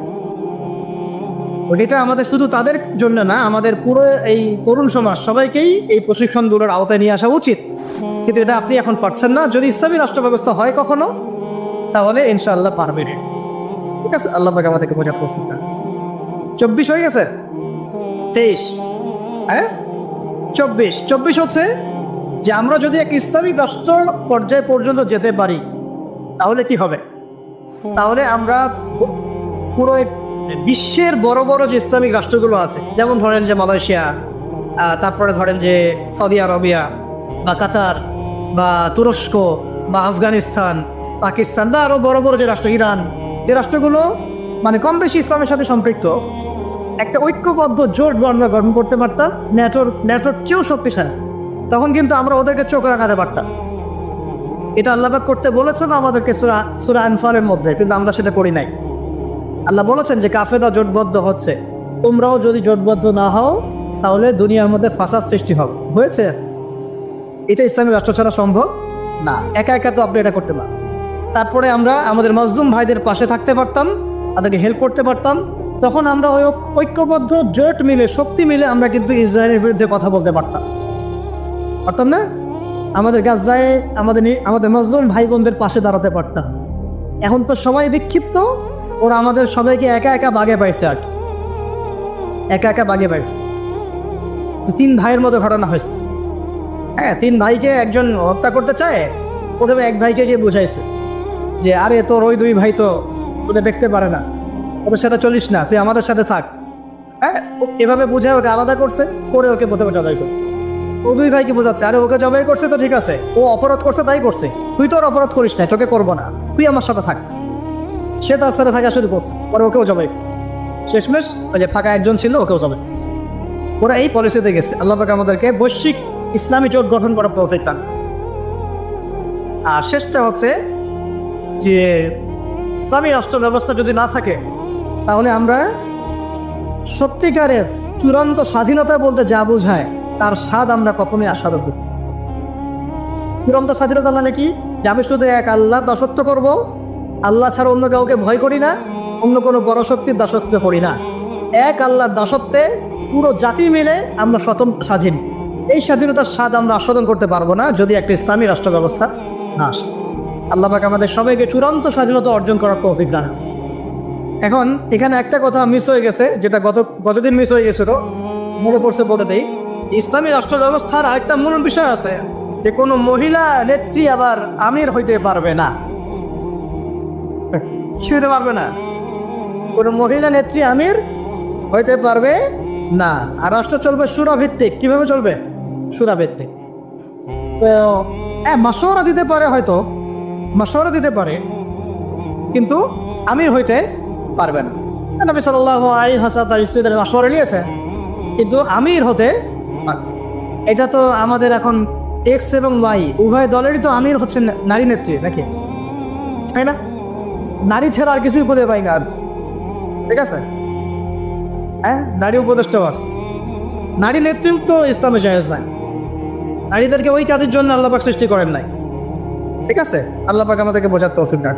এটা আমাদের শুধু তাদের জন্য না, আমাদের পুরো এই তরুণ সমাজ সবাইকেই এই প্রশিক্ষণগুলোর আওতায় নিয়ে আসা উচিত। কিন্তু এটা আপনি এখন পারছেন না। যদি ইসলামী রাষ্ট্র ব্যবস্থা হয় কখনো, তাহলে ইনশাআল্লাহ পারবেন। ঠিক আছে, আল্লাহ পাক আমাদেরকে বোঝার তৌফিক দান। 24 হয়ে গেছে, 23, হ্যাঁ 24 হচ্ছে যে আমরা যদি এক ইসলামী রাষ্ট্র পর্যায় পর্যন্ত যেতে পারি তাহলে কি হবে? তাহলে আমরা পুরো বিশ্বের বড় বড় যে ইসলামিক রাষ্ট্রগুলো আছে, যেমন ধরেন যে মালয়েশিয়া, তারপরে ধরেন যে সৌদি আরবিয়া বা কাতার বা তুরস্ক বা আফগানিস্তান, পাকিস্তান বা আরও বড় বড় যে রাষ্ট্র, ইরান, যে রাষ্ট্রগুলো মানে কম বেশি ইসলামের সাথে সম্পৃক্ত, একটা ঐক্যবদ্ধ জোট আমরা গঠন করতে পারতাম, ন্যাটোর চেয়েও শক্তিশালী। তখন কিন্তু আমরা ওদেরকে চোখ রাখাতে পারতাম। এটা আল্লাহ পাক করতে বলেছেন আমাদেরকে সূরা আনফালের মধ্যে, কিন্তু আমরা সেটা করি নাই। আল্লাহ বলেছেন যে কাফেররা জোটবদ্ধ হচ্ছে, তোমরাও যদি জোটবদ্ধ না হও তাহলে দুনিয়ার মধ্যে ফাসাদ সৃষ্টি হবে। হয়েছে? এটা ইসলামী রাষ্ট্র ছাড়া সম্ভব না। একা একা তো আপনি এটা করতে পারেন। তারপরে আমরা আমাদের মজলুম ভাইদের পাশে থাকতে পারতাম, তাদেরকে হেল্প করতে পারতাম। তখন আমরা ওই ঐক্যবদ্ধ জোট মিলে, শক্তি মিলে আমরা কিন্তু ইসরায়েলের বিরুদ্ধে কথা বলতে পারতাম না? আমাদের গাজায় আমাদের মজলুম ভাই বোনদের পাশে দাঁড়াতে পারতাম। এখন তো সবাই বিক্ষিপ্ত, ওরা আমাদের সবাইকে একা একা বাগে পাইছে, আর একা একা বাগে পাইছে। 3 ভাইয়ের মতো ঘটনা হয়েছে। হ্যাঁ, 3 ভাইকে একজন হত্যা করতে চায়, প্রথমে এক ভাইকে গিয়ে বুঝাইছে যে আরে তোর ওই 2 ভাই তো তোদের দেখতে পারে না, ওদের সাথে চলিস না, তুই আমাদের সাথে থাক। হ্যাঁ, এভাবে বুঝায় ওকে আলাদা করছে, করে ওকে প্রথমে জবাই করছে। ও 2 ভাইকে বোঝাচ্ছে, আরে ওকে জবাই করছে তো ঠিক আছে, ও অপরাধ করছে তাই করছে, তুই তোর অপরাধ করিস না, তোকে করবো না, তুই আমার সাথে থাক। সে তার সাথে থাকা শুরু করছে, পরে ওকেও জবাই করছে। শেষমেশ ওই যে ফাঁকা একজন ছিল, ওকেও জবাই করছে। ওরা এই পরিস্থিতিতে গেছে। আল্লাহ পাক আমাদেরকে বৈশ্বিক ইসলামী জোট গঠন করার তৌফিক দান। আর শেষটা হচ্ছে যে ইসলামী রাষ্ট্র ব্যবস্থা যদি না থাকে তাহলে আমরা সত্যিকারের চূড়ান্ত স্বাধীনতা বলতে যা বোঝায় তার স্বাদ আমরা কখনোই আস্বাদন করি। চূড়ান্ত স্বাধীনতা মানে কি? যে আমি শুধু এক আল্লাহর দাসত্ব করব, আল্লাহ ছাড়া অন্য কাউকে ভয় করি না, অন্য কোনো বড় শক্তির দাসত্ব করি না। এক আল্লাহর দাসত্বে পুরো জাতি মিলে আমরা স্বতন্ত্র স্বাধীন। এই স্বাধীনতার স্বাদ আমরা আস্বাদন করতে পারবো না যদি একটা ইসলামী রাষ্ট্র ব্যবস্থা না আসে। আল্লাহ পাক আমাদের সবাইকে চূড়ান্ত স্বাধীনতা অর্জন করার তৌফিক দান। এখন এখানে একটা কথা মিস হয়ে গেছে, যেটা গতদিন মিস হয়ে গেছিল, মনে পড়ছে বলে দেই। ইসলামী রাষ্ট্র ব্যবস্থার আরেকটা মূল বিষয় আছে যে কোনো মহিলা নেত্রী আবার আমির হইতে পারবে না। কি হইতে পারবে না? কোনো মহিলা নেত্রী আমির হইতে পারবে না। আর রাষ্ট্র চলবে সূরা ভিত্তিক। কিভাবে চলবে? সূরা ভিত্তিক। তো মাশওয়ারা দিতে পারে, হয়তো মাশওয়ারা দিতে পারে, কিন্তু আমির হইতে পারবে না। নবী সাল্লাল্লাহু আলাইহি ওয়াসাল্লাম তার স্ত্রীদের মাশওয়ারা নিয়েছে, কিন্তু আমির হতে পারে। এটা তো আমাদের এখন এক্স এবং ওয়াই উভয় দলেরই তো আমির হচ্ছেন নারী নেত্রী নাকি, তাই না? নারী ছাড়া আর কিছুই খুঁজে পাই না আর। ঠিক আছে, হ্যাঁ, নারী উপদেষ্টাও আছে। নারী নেতৃত্ব ইসলামে জায়েজ নাই। নারীদেরকে ওই কাজের জন্য আল্লাহ পাক সৃষ্টি করেন নাই। ঠিক আছে, আল্লাহ পাক আমাদেরকে বোঝার তৌফিক দান।